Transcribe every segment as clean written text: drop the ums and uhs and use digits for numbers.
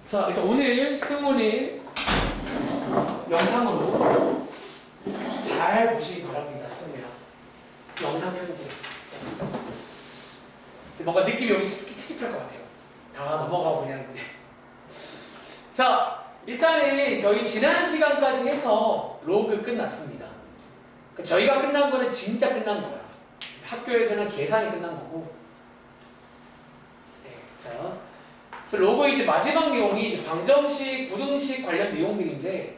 자, 일단 오늘 승훈이 영상으로 잘 보시기 바랍니다. 승훈이야. 영상 편집. 뭔가 느낌이 여기 스킵할 것 같아요. 다 넘어가고 그냥 이제. 자, 일단은 저희 지난 시간까지 해서 로그 끝났습니다. 그러니까 저희가 끝난 거는 진짜 끝난 거야. 학교에서는 계산이 끝난 거고. 네, 자. 그래서 로그의 이제 마지막 내용이 이제 방정식, 부등식 관련 내용들인데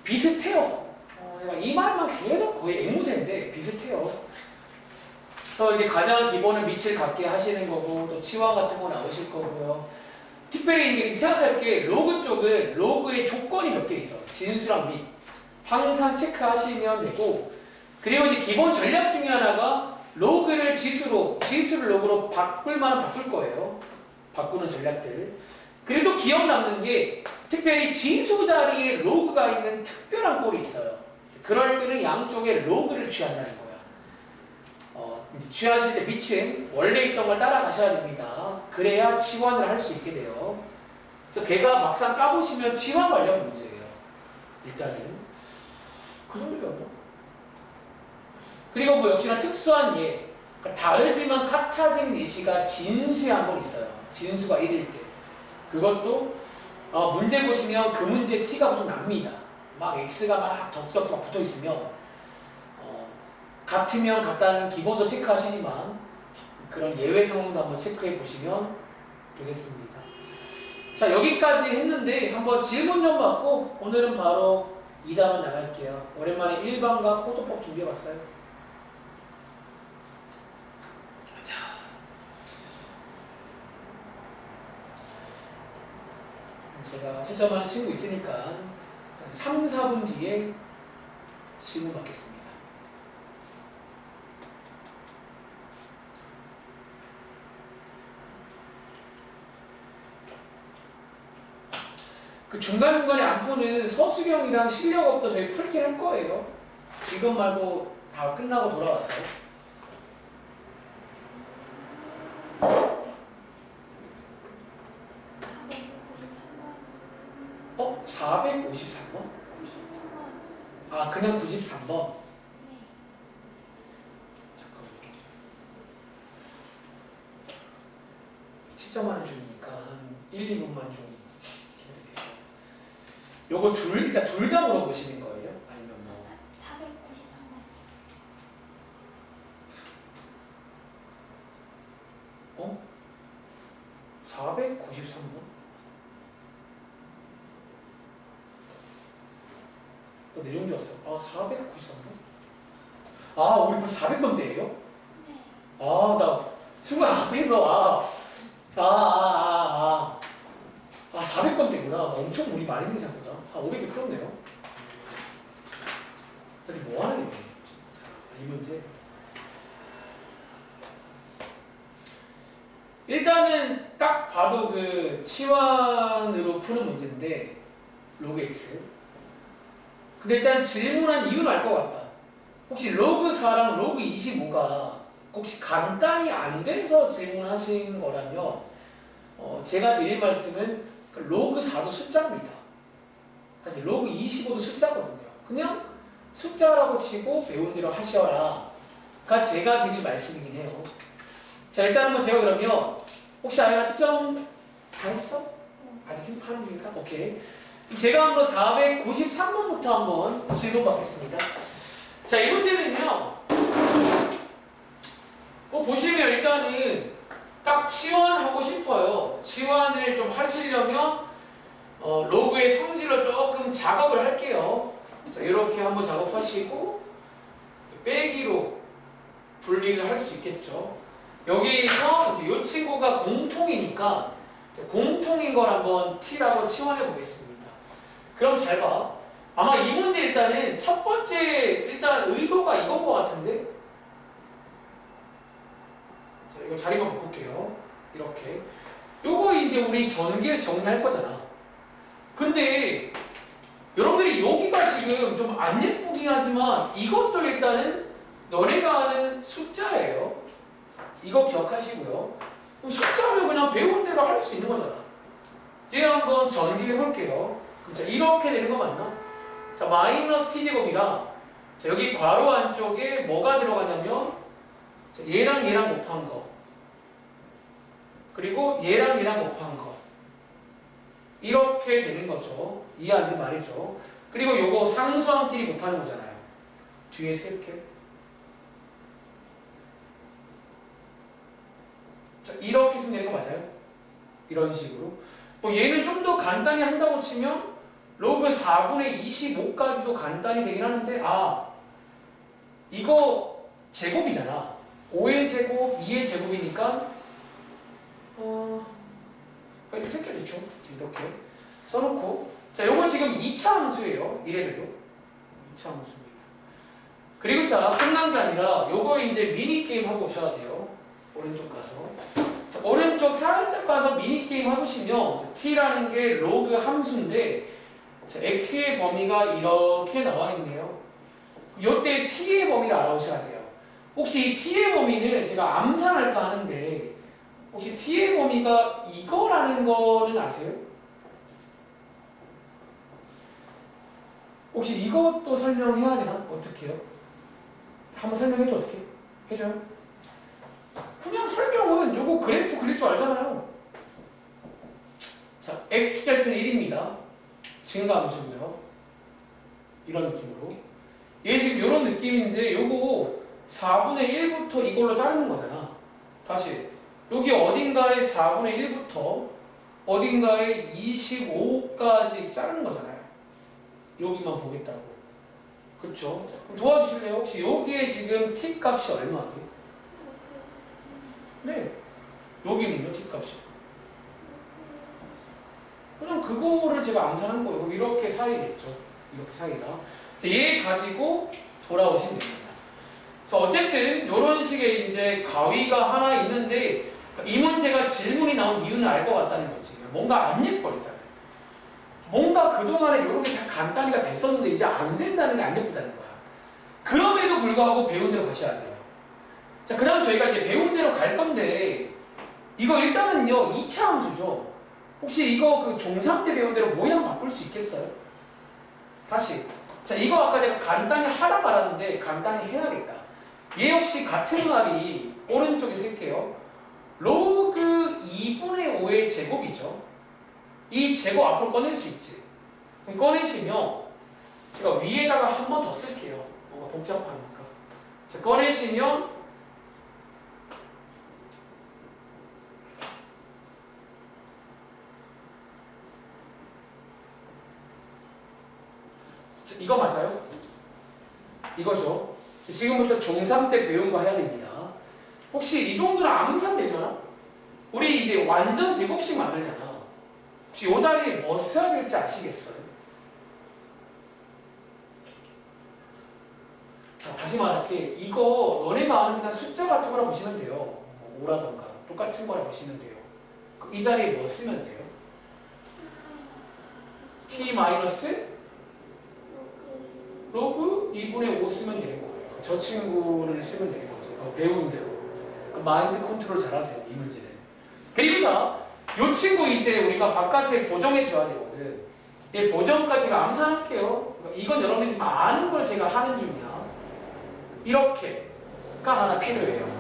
비슷해요. 이 말만 계속 거의 앵무새인데 비슷해요. 그래서 이제 가장 기본은 밑을 같게 하시는 거고 또 치와 같은 거 나오실 거고요. 특별히 이제 생각할 게 로그 쪽은 로그의 조건이 몇 개 있어. 진수랑 밑 항상 체크하시면 되고, 그리고 이제 기본 전략 중에 하나가 로그를 지수를 로그로 바꿀 만하면 바꿀 거예요. 바꾸는 전략들. 그래도 기억 남는 게 특별히 지수 자리에 로그가 있는 특별한 꼴이 있어요. 그럴 때는 양쪽에 로그를 취한다는 거야. 이제 취하실 때 밑은 원래 있던 걸 따라가셔야 됩니다. 그래야 치환을 할 수 있게 돼요. 그래서 걔가 막상 까보시면 치환 관련 문제예요. 일단은. 그러려고. 그리고 뭐 역시나 특수한 예. 그러니까 다르지만 같아진 예시가 진수에 한 번 있어요. 진수가 1일 때. 그것도 문제 보시면 그 문제 티가 좀 납니다. 막 x가 막 덕석 막 붙어 있으면 같으면 같다는 기본도 체크하시지만 그런 예외 상황도 한번 체크해 보시면 되겠습니다. 자, 여기까지 했는데 한번 질문 좀 받고 오늘은 바로 2단원 나갈게요. 오랜만에 1반과 호조법 준비해 봤어요. 제가 채점하는 친구 있으니까 한 3, 4분 뒤에 질문 받겠습니다. 그 중간중간에 안 푸는 서술형이랑 실력업도 저희 풀긴 할 거예요. 지금 말고 다 끝나고 돌아왔어요. 453번? 아, 그냥 93번? 네. 잠깐만요. 채점하는 중이니까 한 1, 2분만 좀 기다리세요. 요거 일단 둘 다 물어보시는 거예요? 아니면 뭐? 493번. 493번? 또 내용 좋았어. 493번? 우리 벌써 400번대예요? 네. 나 순간 앞에서 400번대구나. 나 엄청 우리 많이 있는 생각보다. 500개 풀었네요. 저기 뭐 하는 거예요? 이 문제. 일단은 딱 봐도 그 치환으로 푸는 문제인데 로그 x. 근데 일단 질문한 이유는 알 것 같다. 혹시 로그 4랑 로그 25가 혹시 간단히 안 돼서 질문하신 거라면 제가 드릴 말씀은 로그 4도 숫자입니다. 사실 로그 25도 숫자거든요. 그냥 숫자라고 치고 배운 대로 하셔라가 제가 드릴 말씀이긴 해요. 자, 일단 한번 제가 그러면 혹시 아이가 채점 다 했어? 아직 하는 중인가? 오케이. 제가 한번 493번부터 한번 질문 받겠습니다. 자, 이 문제는요. 보시면 일단은 딱 치환하고 싶어요. 치환을 좀 하시려면 로그의 성질로 조금 작업을 할게요. 자, 이렇게 한번 작업하시고 빼기로 분리를 할 수 있겠죠. 여기서 이 친구가 공통이니까 공통인 걸 한번 T라고 치환해 보겠습니다. 그럼 잘 봐. 아마 이 문제 일단은 첫 번째 일단 의도가 이건 것 같은데. 자, 이거 자리만 바꿀게요. 이렇게. 요거 이제 우리 전기에서 정리할 거잖아. 근데 여러분들이 여기가 지금 좀 안 예쁘긴 하지만 이것도 일단은 너네가 아는 숫자예요. 이거 기억하시고요. 그럼 숫자면 그냥 배운 대로 할 수 있는 거잖아. 이제 한번 전개해 볼게요. 자, 이렇게 되는 거 맞나? 자, 마이너스 t제곱이랑 자, 여기 괄호 안쪽에 뭐가 들어가냐면 자, 얘랑 얘랑 곱한 거 그리고 얘랑 얘랑 곱한 거 이렇게 되는 거죠. 이해하는 말이죠. 그리고 요거 상수함끼리 곱하는 거잖아요. 뒤에서 이렇게 자, 이렇게 쓰면 되는 거 맞아요? 이런 식으로 뭐 얘는 좀 더 간단히 한다고 치면 로그 4분의 25까지도 간단히 되긴 하는데 이거 제곱이잖아. 5의 제곱, 2의 제곱이니까 이렇게 쓸게 대충 이렇게 써놓고 자, 요건 지금 2차 함수예요. 이래봬도 2차 함수입니다. 그리고 자, 끝난 게 아니라 요거 이제 미니게임 하고 오셔야 돼요. 오른쪽 가서 자, 오른쪽 살짝 가서 미니게임 해보시면 t라는 게 로그 함수인데 자, x의 범위가 이렇게 나와 있네요. 요때 t의 범위를 알아오셔야 돼요. 혹시 이 t의 범위는 제가 암산할까 하는데 혹시 t의 범위가 이거라는 거는 아세요? 혹시 이것도 설명해야 되나? 어떻게 해요? 한번 설명해줘. 어떻게? 해줘요? 그냥 설명은 요거 그래프 그릴 줄 알잖아요. 자, x좌표는 1입니다. 증가함수고요. 이런 느낌으로. 얘 지금 이런 느낌인데 요거 4분의 1부터 이걸로 자르는 거잖아. 다시 여기 어딘가에 4분의 1부터 어딘가에 25까지 자르는 거잖아요. 여기만 보겠다고. 그쵸? 그럼 도와주실래요? 혹시 여기에 지금 t 값이 얼마예요? 네. 여기는요, t 값이. 그냥 그거를 제가 암산한 거예요. 이렇게 사이겠죠. 이렇게 사이다. 얘 가지고 돌아오시면 됩니다. 자, 어쨌든 이런 식의 이제 가위가 하나 있는데 이 문제가 질문이 나온 이유는 알 것 같다는 거지. 뭔가 안 예뻐. 뭔가 그동안에 이런 게 다 간단히가 됐었는데 이제 안 된다는 게 안 예쁘다는 거야. 그럼에도 불구하고 배운 대로 가셔야 돼요. 자, 그 다음 저희가 이제 배운 대로 갈 건데 이거 일단은요 2차 함수죠. 혹시 이거 그 중3 때 배운 대로 모양 바꿀 수 있겠어요? 다시 자, 이거 아까 제가 간단히 하라 말았는데 간단히 해야겠다. 얘 혹시 같은 말이 오른쪽에 쓸게요. 로그 2분의 5의 제곱이죠. 이 제곱 앞으로 꺼낼 수 있지. 그럼 꺼내시면 제가 위에다가 한 번 더 쓸게요. 뭔가 복잡하니까. 자, 꺼내시면 자, 이거 맞아요? 이거죠. 지금부터 중3 때 배운 거 해야 됩니다. 혹시 이 정도는 암산되려나? 우리 이제 완전 제곱식 만들잖아. 혹시 이 자리에 뭐 써야 될지 아시겠어요? 자, 다시 말할게. 이거 너네가 아는 그냥 숫자 같은 거라 보시면 돼요. 5라던가 똑같은 거라 보시면 돼요. 이 자리에 뭐 쓰면 돼요? t 마이너스 로그 2분의 5 쓰면 되는 거예요. 저 친구를 쓰면 되는 거죠. 배운 대로. 마인드 컨트롤 잘하세요. 이 문제는. 그리고 자, 이 친구 이제 우리가 바깥에 보정해 줘야 되거든. 이 보정까지 제가 암산할게요. 이건 여러분이 지금 아는 걸 제가 하는 중이야. 이렇게가 하나 필요해요.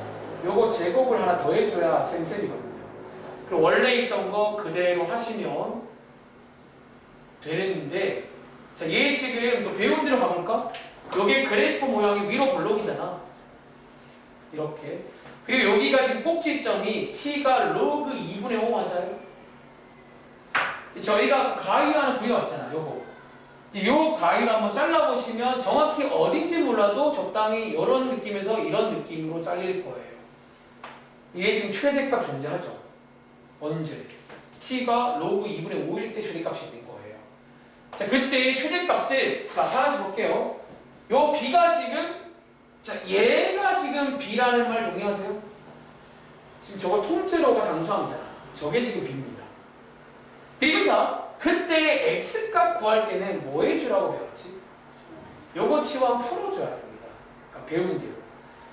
요거 제곱을 하나 더 해줘야 쌤쌤이거든요. 그럼 원래 있던 거 그대로 하시면 되는데 자, 얘 지금 또 배운 대로 가볼까? 요게 그래프 모양이 위로 블록이잖아. 이렇게. 그리고 여기가 지금 꼭지점이 t가 로그 2분의 5 맞아요? 저희가 가위 하나 구해왔잖아. 요거. 요 가위를 한번 잘라보시면 정확히 어딘지 몰라도 적당히 이런 느낌에서 이런 느낌으로 잘릴 거예요. 이게 지금 최대값 존재하죠. 언제? t가 로그 2분의 5일 때 최대값이 된 거예요. 자, 그때 최대값을 자, 하나씩 볼게요. 요 b가 지금 자, 얘가 지금 b라는 말 동의하세요? 지금 저거 통째로가 상수함이잖아. 저게 지금 b입니다. 그리고 자, 그때 x값 구할 때는 뭐 해주라고 배웠지? 요거 치환 풀어줘야 됩니다. 그러니까 배운 대로.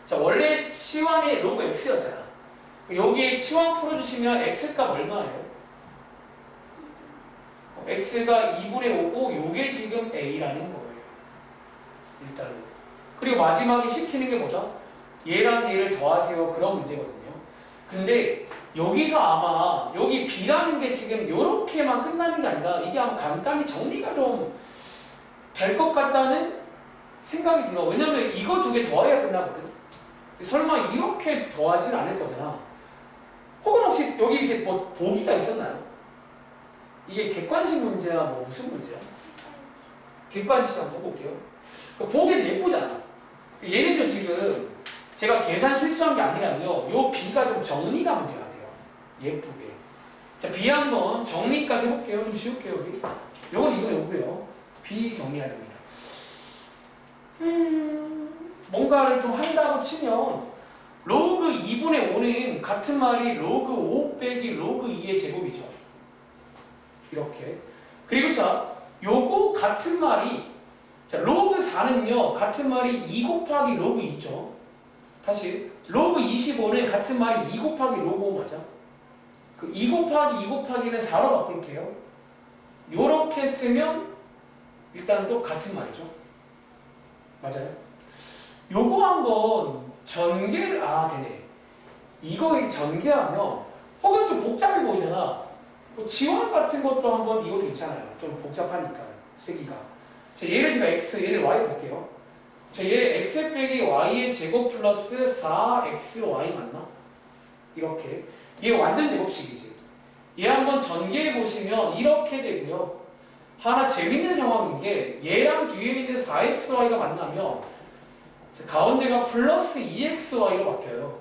자, 원래 치환이 로그 x였잖아. 여기에 치환 풀어주시면 x값 얼마예요? x가 2분의 5고 요게 지금 a라는 거예요. 일단은. 그리고 마지막에 시키는 게 뭐다? 얘랑 얘를 더하세요. 그런 문제거든요. 근데 여기서 아마 여기 b라는 게 지금 요렇게만 끝나는 게 아니라 이게 아마 간단히 정리가 좀 될 것 같다는 생각이 들어. 왜냐면 이거 두 개 더해야 끝나거든. 설마 이렇게 더하진 않을 거잖아. 혹은 혹시 여기 이렇게 뭐 보기가 있었나요? 이게 객관식 문제야, 뭐 무슨 문제야? 객관식 한번 보고 올게요. 보기는 예쁘잖아. 얘는요 지금 제가 계산 실수한 게 아니라면요, 요 b가 좀 정리가 문제가 돼요. 예쁘게. 자, b 한번 정리까지 해볼게요. 좀 쉬울게요 여기. 요건 2분의 5고요. b 정리해야 됩니다. 뭔가를 좀 한다고 치면 로그 2분의 5는 같은 말이 로그 5 빼기 로그 2의 제곱이죠. 이렇게. 그리고 자, 요거 같은 말이, 자, 로그 4는요 같은 말이 2 곱하기 로그 2죠. 다시 로그 25는 같은 말이 2 곱하기 로그 5 맞아? 그 2 곱하기 2 곱하기는 4로 바꿀게요. 요렇게 쓰면 일단 또 같은 말이죠. 맞아요? 요거 한번 전개를, 되네. 이거 전개하면 혹은 좀 복잡해 보이잖아. 뭐 지원 같은 것도 한번 이것도 있잖아요. 좀 복잡하니까 쓰기가. 자, 얘를 제가 x, 얘를 y 볼게요. 자, 얘 x 빼기 y의 제곱 플러스 4xy 맞나? 이렇게. 얘 완전 제곱식이지. 얘 한번 전개해 보시면 이렇게 되고요. 하나 재밌는 상황인 게 얘랑 뒤에 있는 4xy가 만나면 가운데가 플러스 2xy로 바뀌어요.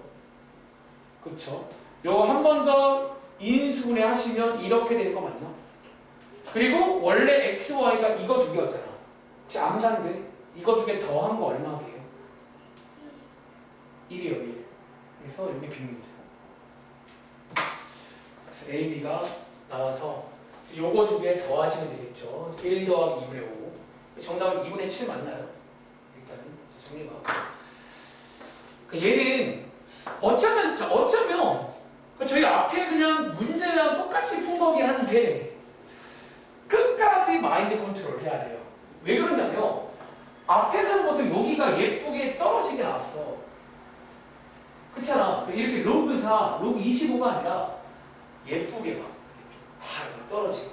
그쵸? 요거 한 번 더 인수분해 하시면 이렇게 되는 거 맞나? 그리고 원래 xy가 이거 두 개였잖아. 혹시 암산돼? 이거 두 개 더한 거 얼마게요? 1이요, 1. 그래서 여기 b입니다. 그래서 a, b가 나와서 요거 두 개 더하시면 되겠죠. 1 더하기 2분의 5. 정답은 2분의 7 맞나요? 일단은 정리가. 그러니까 얘는 어쩌면 저희 앞에 그냥 문제랑 똑같이 푼 거긴 한데 끝까지 마인드 컨트롤 해야 돼요. 왜 그러냐면 앞에서는 보통 여기가 예쁘게 떨어지게 나왔어. 그렇잖아. 이렇게 로그 4, 로그 25가 아니라 예쁘게 막 다 떨어지고.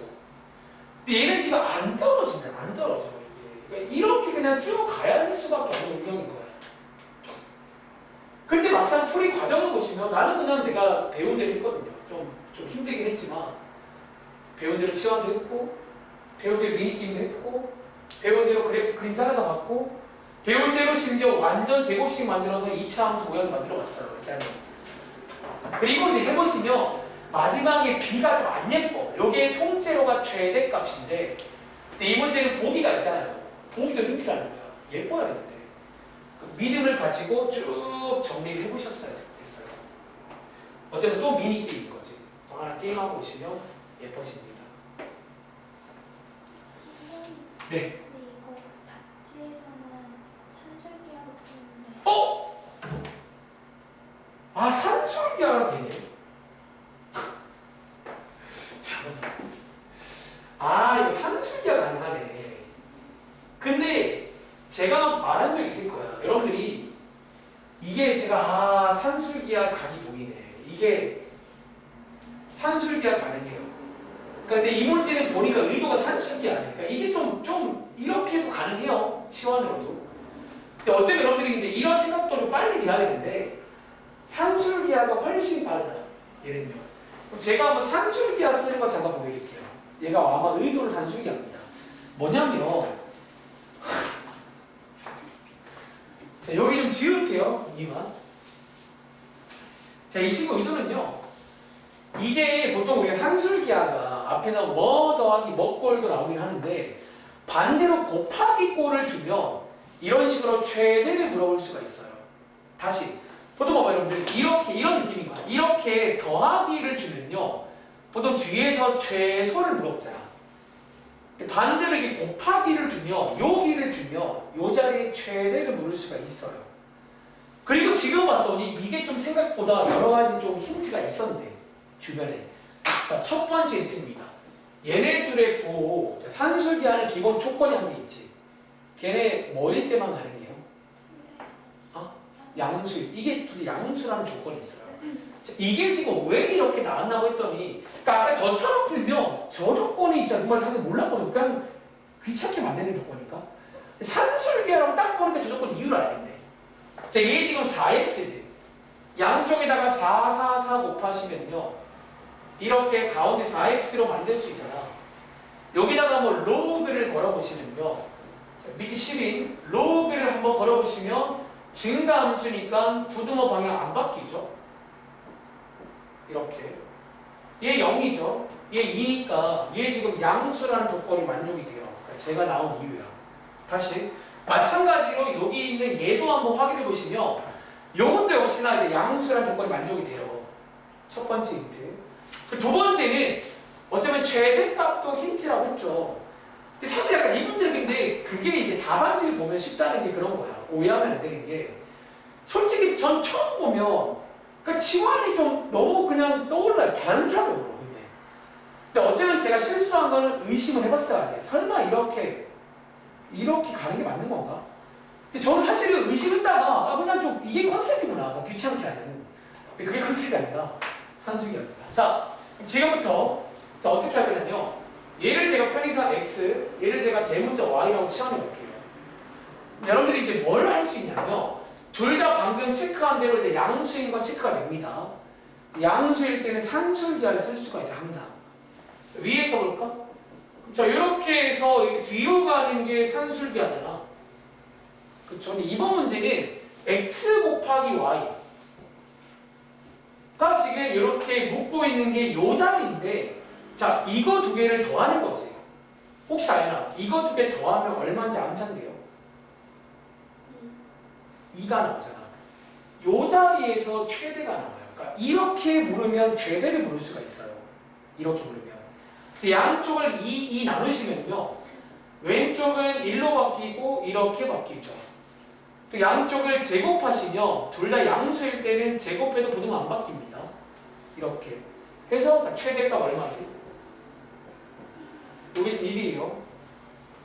근데 얘는 지금 안 떨어진다. 안 떨어져 이게. 그러니까 이렇게 그냥 쭉 가야 할 수밖에 없는 운명인 거야. 근데 막상 풀이 과정을 보시면 나는 그냥 내가 배운 대로 했거든요. 좀 힘들긴 했지만 배운 대로 치환도 했고 배운 대로 미니게임도 했고 배운 대로 그래프 그림 따라가 봤고 배운 대로 심지어 완전 제곱식 만들어서 2차 함수 모양 만들어 봤어요. 일단은. 그리고 이제 해보시면 마지막에 b가 좀 안 예뻐. 요게 통째로가 최대값인데 근데 이 문제는 보기가 있잖아요. 보기도 힌트라는 거야. 예뻐야 되는데 믿음을 가지고 쭉 정리를 해보셨어야 됐어요. 어쩌면 또 미니게임인 거지. 또 하나 게임하고 오시면 예뻐집니다. 네. 이거 답지에서는 산술기하고 푸는데. 어? 산술기가 되네. 이거 산술기가 가능하네. 근데 제가 말한 적 있을 거야. 여러분들이 이게 제가 산술기하 각이 보이네. 이게 산술기하 가능해요. 그러니까 근데 이 문제는 보니까 의도가 산술기하네. 그러니까 이게 좀 이렇게 해도 가능해요. 치환으로도. 근데 어차피 여러분들이 이제 이런 생각도 좀 빨리 돼야 되는데 산술기하가 훨씬 빠르다. 예를 들면 제가 한번 산술기하 쓰는 거 잠깐 보여드릴게요. 얘가 아마 의도를 산술기합니다. 뭐냐면 자, 여기 좀 지울게요. 여기만. 자, 이 친구 의도는요. 이게 보통 우리가 산술기하가 앞에서 뭐 더하기 뭐 꼴도 나오긴 하는데 반대로 곱하기 꼴을 주면 이런 식으로 최대를 물어볼 수가 있어요. 다시 보통 봐봐 여러분들 이렇게 이런 느낌인 거야. 이렇게 더하기를 주면요. 보통 뒤에서 최소를 물어보잖아. 반대로 이게 곱하기를 주면 여기를 주면 요 자리에 최대를 물을 수가 있어요. 그리고 지금 봤더니 이게 좀 생각보다 여러 가지 좀 힌트가 있었네. 주변에. 자, 첫 번째 힌트입니다. 얘네들의 구호 산술기하는 기본 조건이 한 게 있지. 걔네 뭐일 때만 가능해요? 양수. 이게 둘이 양수라는 조건이 있어요. 자, 이게 지금 왜 이렇게 나왔나고 했더니, 그러니까 아까 저처럼 풀면 저 조건이 있잖아. 정말 사실 몰랐거든요. 그냥 귀찮게 만드는 조건이니까. 산술기하라고 딱 보니까 저 조건 이유를 알겠네. 자, 얘 지금 4x지. 양쪽에다가 4, 4, 4 곱하시면요. 이렇게 가운데 4x로 만들 수 있잖아. 여기다가 뭐 로그를 걸어보시면요. 자, 밑에 10인 로그를 한번 걸어보시면 증가함수니까 부등호 방향 안 바뀌죠. 이렇게. 얘 0이죠. 얘 2니까 얘 지금 양수라는 조건이 만족이 돼요. 그러니까 제가 나온 이유야. 다시 마찬가지로 여기 있는 얘도 한번 확인해 보시면 이것도 역시나 이제 양수라는 조건이 만족이 돼요. 첫 번째 힌트. 두 번째는 어쩌면 최대값도 힌트라고 했죠. 근데 사실 약간 이분적인데 그게 이제 답안지를 보면 쉽다는 게 그런 거야. 오해하면 안 되는 게 솔직히 전 처음 보면 그 치환이 좀 너무 그냥 떠올라요. 반사적으로. 근데 어쩌면 제가 실수한 거는 의심을 해봤어야 돼. 설마 이렇게 가는 게 맞는 건가? 근데 저는 사실은 의심했다가 그냥 좀 이게 컨셉이구나. 귀찮게 하는. 근데 그게 컨셉이 아니라 산수기입니다. 자, 지금부터 자 어떻게 할 거냐면요. 얘를 제가 편의사 x, 얘를 제가 대문자 y라고 치환해 볼게요. 여러분들이 이제 뭘 할 수 있냐면요. 둘 다 방금 체크한 대로 이제 양수인 건 체크가 됩니다. 양수일 때는 산술기하를 쓸 수가 있어 항상. 위에 써볼까? 자 이렇게 해서 이렇게 뒤로 가는 게 산술기하잖아. 그쵸? 근데 이번 문제는 x 곱하기 y가 지금 이렇게 묶고 있는 게 요 자리인데 자 이거 두 개를 더하는 거지. 혹시 알나? 이거 두 개 더하면 얼마인지 암산돼요? 2가 나오잖아. 요 자리에서 최대가 나와요. 그러니까 이렇게 물으면 최대를 물을 수가 있어요. 이렇게 물으면. 양쪽을 2 나누시면요. 왼쪽은 1로 바뀌고 이렇게 바뀌죠. 또 양쪽을 제곱하시면 둘 다 양수일 때는 제곱해도 부등 안 바뀝니다. 이렇게 해서 최대값 얼마지? 여기 1이에요.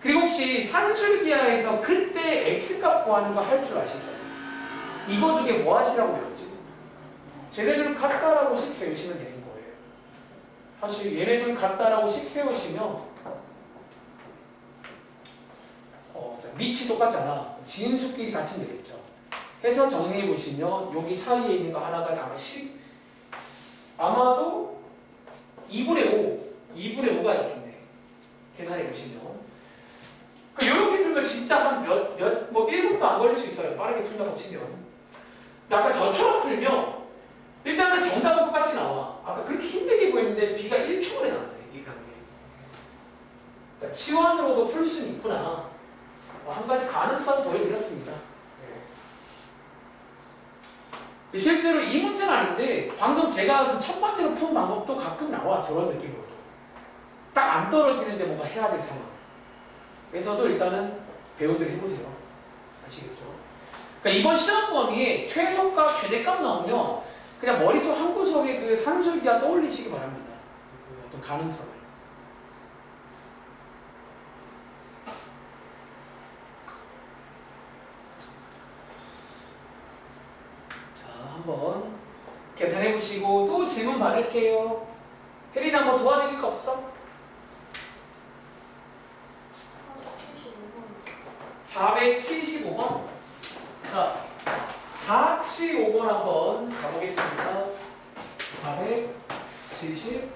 그리고 혹시 산술기하에서 그때 x값 구하는 거 할 줄 아시죠? 이거 중에 뭐 하시라고 배웠지? 쟤네들 같다라고 식 세우시면 되는 거예요. 사실 얘네들 같다라고 식 세우시면 밑이 똑같잖아. 진수끼리 같은 되겠죠. 해서 정리해 보시면 여기 사이에 있는 거 하나가 아마 10 아마도 2분의 5가 있겠네. 계산해 보시면 이렇게 풀면 진짜 한 뭐 1분도 안 걸릴 수 있어요. 빠르게 풀다고 치면. 아까 저처럼 풀면 일단은 정답은 똑같이 나와. 아까 그렇게 힘들게 구했는데 B가 1초만에 나왔네. 이 관계. 그러니까 치환으로도 풀 수는 있구나. 한 가지 가능성 보여드렸습니다. 네. 실제로 이 문제는 아닌데 방금 제가 첫 번째로 푼 방법도 가끔 나와. 저런 느낌으로도. 딱 안 떨어지는데 뭔가 해야 될 상황. 그래서도 일단은 배우들 해보세요. 아시겠죠? 그러니까 이번 시험 범위에 최소값, 최대값 나오면 그냥 머릿속 한 구석에 그 산술기하 떠올리시기 바랍니다. 어떤 가능성을. 자, 한번 계산해보시고 또 질문 받을게요. 혜린아 뭐 도와드릴 거 없어? 475번. 자, 475번 한번 가보겠습니다. 475번.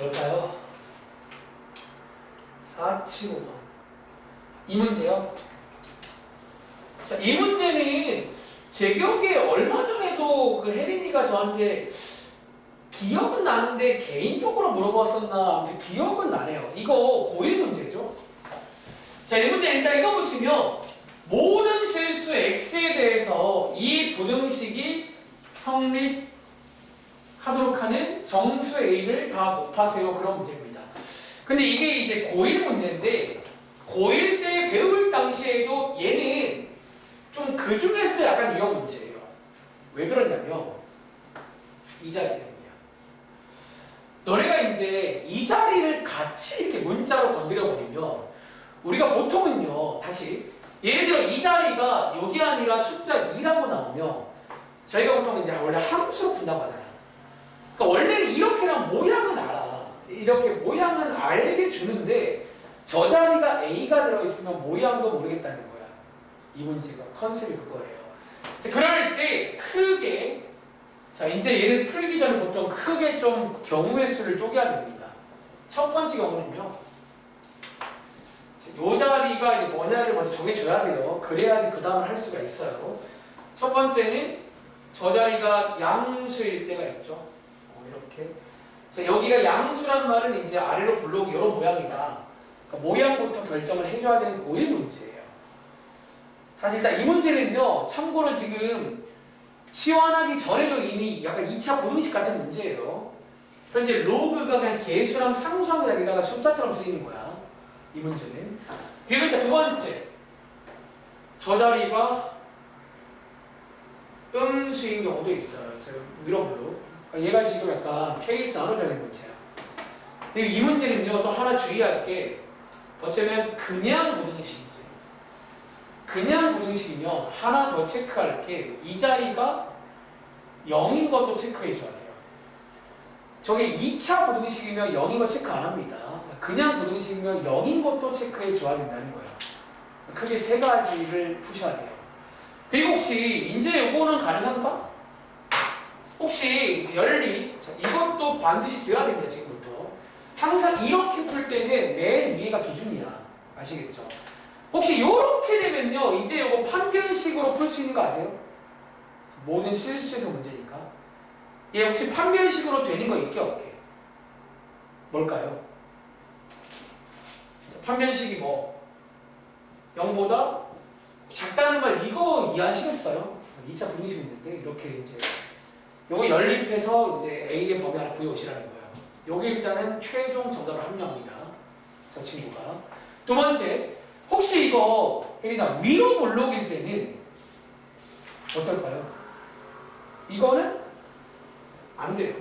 뭘까요? 475번. 이 문제요. 자, 이 문제는 제 기억에 얼마 전에도 그 혜린이가 저한테 기억은 나는데 개인적으로 물어봤었나 아무튼 기억은 나네요. 이거 고1 문제죠. 자, 이 문제 일단 읽어보시면 모든 실수 x에 대해서 이 부등식이 성립하도록 하는 정수 a를 다 곱하세요. 그런 문제입니다. 근데 이게 이제 고1 문제인데 고1 때 배울 당시에도 얘는 좀 그 중에서도 약간 유형 문제예요. 왜 그러냐면 이 자리 때문이야. 너네가 이제 이 자리를 같이 이렇게 문자로 건드려 버리면 우리가 보통은요, 다시 예를 들어 이 자리가 여기 아니라 숫자 2라고 나오면 저희가 보통 이제 원래 함수로 푼다고 하잖아요. 그러니까 원래는 이렇게랑 모양은 알아. 이렇게 모양은 알게 주는데 저 자리가 A가 들어있으면 모양도 모르겠다는 거야. 이 문제가 컨셉이 그거예요. 자, 그럴 때 크게, 자 이제 얘를 풀기 전에 보통 크게 좀 경우의 수를 쪼개야 됩니다. 첫 번째 경우는요, 요 자리가 이제 뭐냐를 먼저 정해줘야 돼요. 그래야지 그 다음을 할 수가 있어요. 첫 번째는 저 자리가 양수일 때가 있죠. 이렇게. 자, 여기가 양수란 말은 이제 아래로 불러오기 이런 모양이다. 그러니까 모양부터 결정을 해줘야 되는 고1 문제예요. 사실 일단 이 문제는요, 참고로 지금 치환하기 전에도 이미 약간 2차 부등식 같은 문제예요. 현재 로그가 그냥 개수랑 상수랑 자리다가 숫자처럼 쓰이는 거야. 이 문제는. 그리고 자, 두 번째. 저 자리가 음수인 경우도 있어요. 위로 불러. 그러니까 얘가 지금 약간 케이스 나눠져야 되는 문제야. 그리고 이 문제는요, 또 하나 주의할 게, 어쩌면 그냥 부등식이지. 그냥 부등식이면 하나 더 체크할 게, 이 자리가 0인 것도 체크해 줘야 돼요. 저게 2차 부등식이면 0인 거 체크 안 합니다. 그냥 부등식이면 0인 것도 체크해 줘야 된다는 거예요. 크게 세 가지를 푸셔야 돼요. 그리고 혹시 이제 요거는 가능한가? 혹시 열리, 이것도 반드시 돼야 됩니다. 지금부터. 항상 이렇게 풀 때는 맨 위에가 기준이야. 아시겠죠? 혹시 이렇게 되면요, 이제 요거 판별식으로 풀 수 있는 거 아세요? 모든 실수에서 문제니까. 얘 혹시 판별식으로 되는 거 있게 없게? 뭘까요? 판별식이 뭐? 0보다 작다는 말 이거 이해하시겠어요? 2차 부등식 있는데 이렇게 이제 요거 연립해서 이제 A의 범위 하나 구해오시라는 거예요. 요게 일단은 최종 정답을 합류합니다. 저 친구가. 두 번째, 혹시 이거 혜린아 위로 볼록일 때는 어떨까요? 이거는 안 돼요.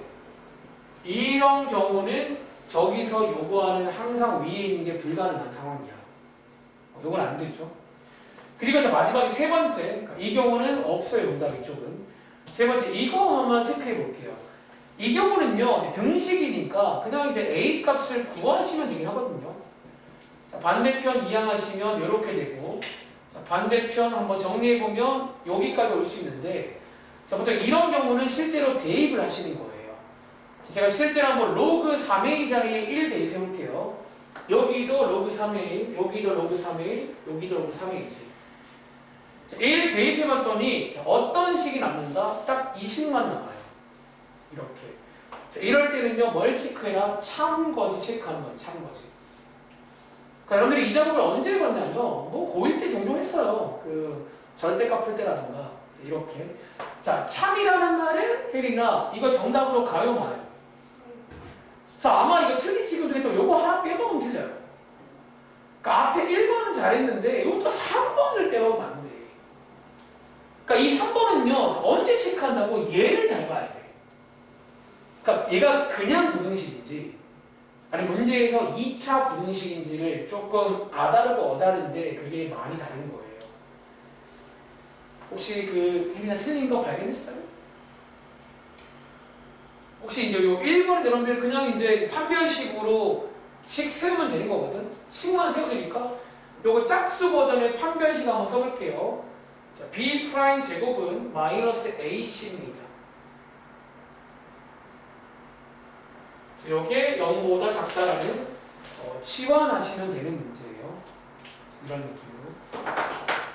이런 경우는 저기서 요구하는 항상 위에 있는 게 불가능한 상황이야. 요건 안 되죠. 그리고 자 마지막에 세 번째, 이 경우는 없어요. 응답 이쪽은. 세 번째, 이거 한번 체크해 볼게요. 이 경우는요, 등식이니까 그냥 이제 A 값을 구하시면 되긴 하거든요. 자, 반대편 이항하시면 이렇게 되고, 자, 반대편 한번 정리해 보면 여기까지 올 수 있는데, 자, 보통 이런 경우는 실제로 대입을 하시는 거예요. 제가 실제로 한번 로그 3a 자리에 1 대입해 볼게요. 여기도 로그 3a, 여기도 로그 3a, 여기도 로그 3a지. 1 대입해 봤더니 어떤 식이 남는다? 딱 20만 남아요. 이렇게. 자, 이럴 때는요, 뭘 체크해라? 참거지 체크하는 거예요. 참거지. 그러니까 여러분들이 이 작업을 언제 해봤냐면, 뭐 고1 때 종종 했어요. 그 절대값 풀 때라든가. 이렇게. 자, 참이라는 말은 혜린아, 이거 정답으로 가요, 마요? 그래서 아마 이거 틀린 친구 중에 또 요거 하나 빼먹으면 틀려요. 그러니까 앞에 1번은 잘했는데 이것도 3번을 빼먹으면 안 돼. 그러니까 이 3번은요, 언제 체크한다고? 얘를 잘 봐야 돼. 그러니까 얘가 그냥 부등식인지 아니 문제에서 2차 부등식인지를 조금 아다르고 어다른데 그게 많이 다른 거예요. 혹시 그 혜린아 틀린 거 발견했어요? 혹시 이제 요 1번에 여러분들 그냥 이제 판별식으로 식 세우면 되는 거거든? 식만 세우니까 요거 짝수 버전의 판별식 한번 써볼게요. 자, B 프라임 제곱은 마이너스 AC입니다. 요게 0보다 작다라는 치환하시면 되는 문제예요. 이런 느낌으로.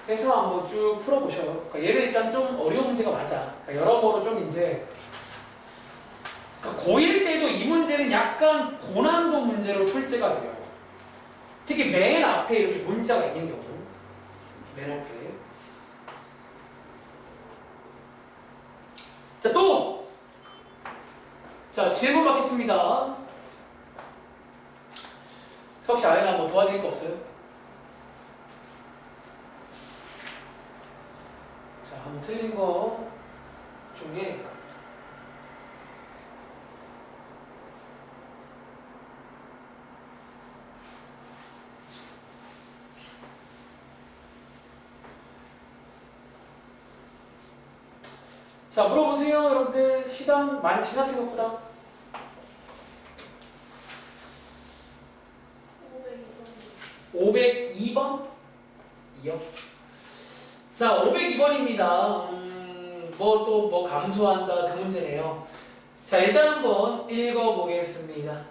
해서 한번 쭉 풀어보셔요. 그러니까 얘는 일단 좀 어려운 문제가 맞아. 그러니까 여러모로 좀 이제 그러니까 고1 때도 이 문제는 약간 고난도 문제로 출제가 돼요. 특히 맨 앞에 이렇게 문자가 있는 경우. 맨 앞에. 자, 또! 자, 질문 받겠습니다. 혹시 아이나 뭐 도와드릴 거 없어요? 자, 한번 틀린 거 중에 자, 물어보세요, 여러분들. 시간 많이 지났어요, 생각보다. 502번? 이요? 자, 502번입니다. 뭐 감소한다, 그 문제네요. 자, 일단 한번 읽어보겠습니다.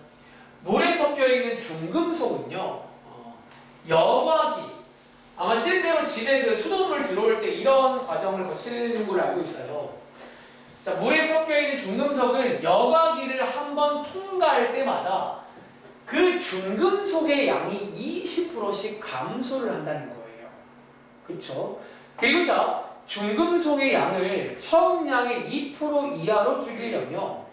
물에 섞여 있는 중금속은요, 여과기. 아마 실제로 집에 그 수돗물 들어올 때 이런 과정을 거치는 걸로 알고 있어요. 자, 물에 섞여 있는 중금속은 여과기를 한번 통과할 때마다 그 중금속의 양이 20%씩 감소를 한다는 거예요. 그쵸? 그리고 자, 중금속의 양을 처음 양의 2% 이하로 줄이려면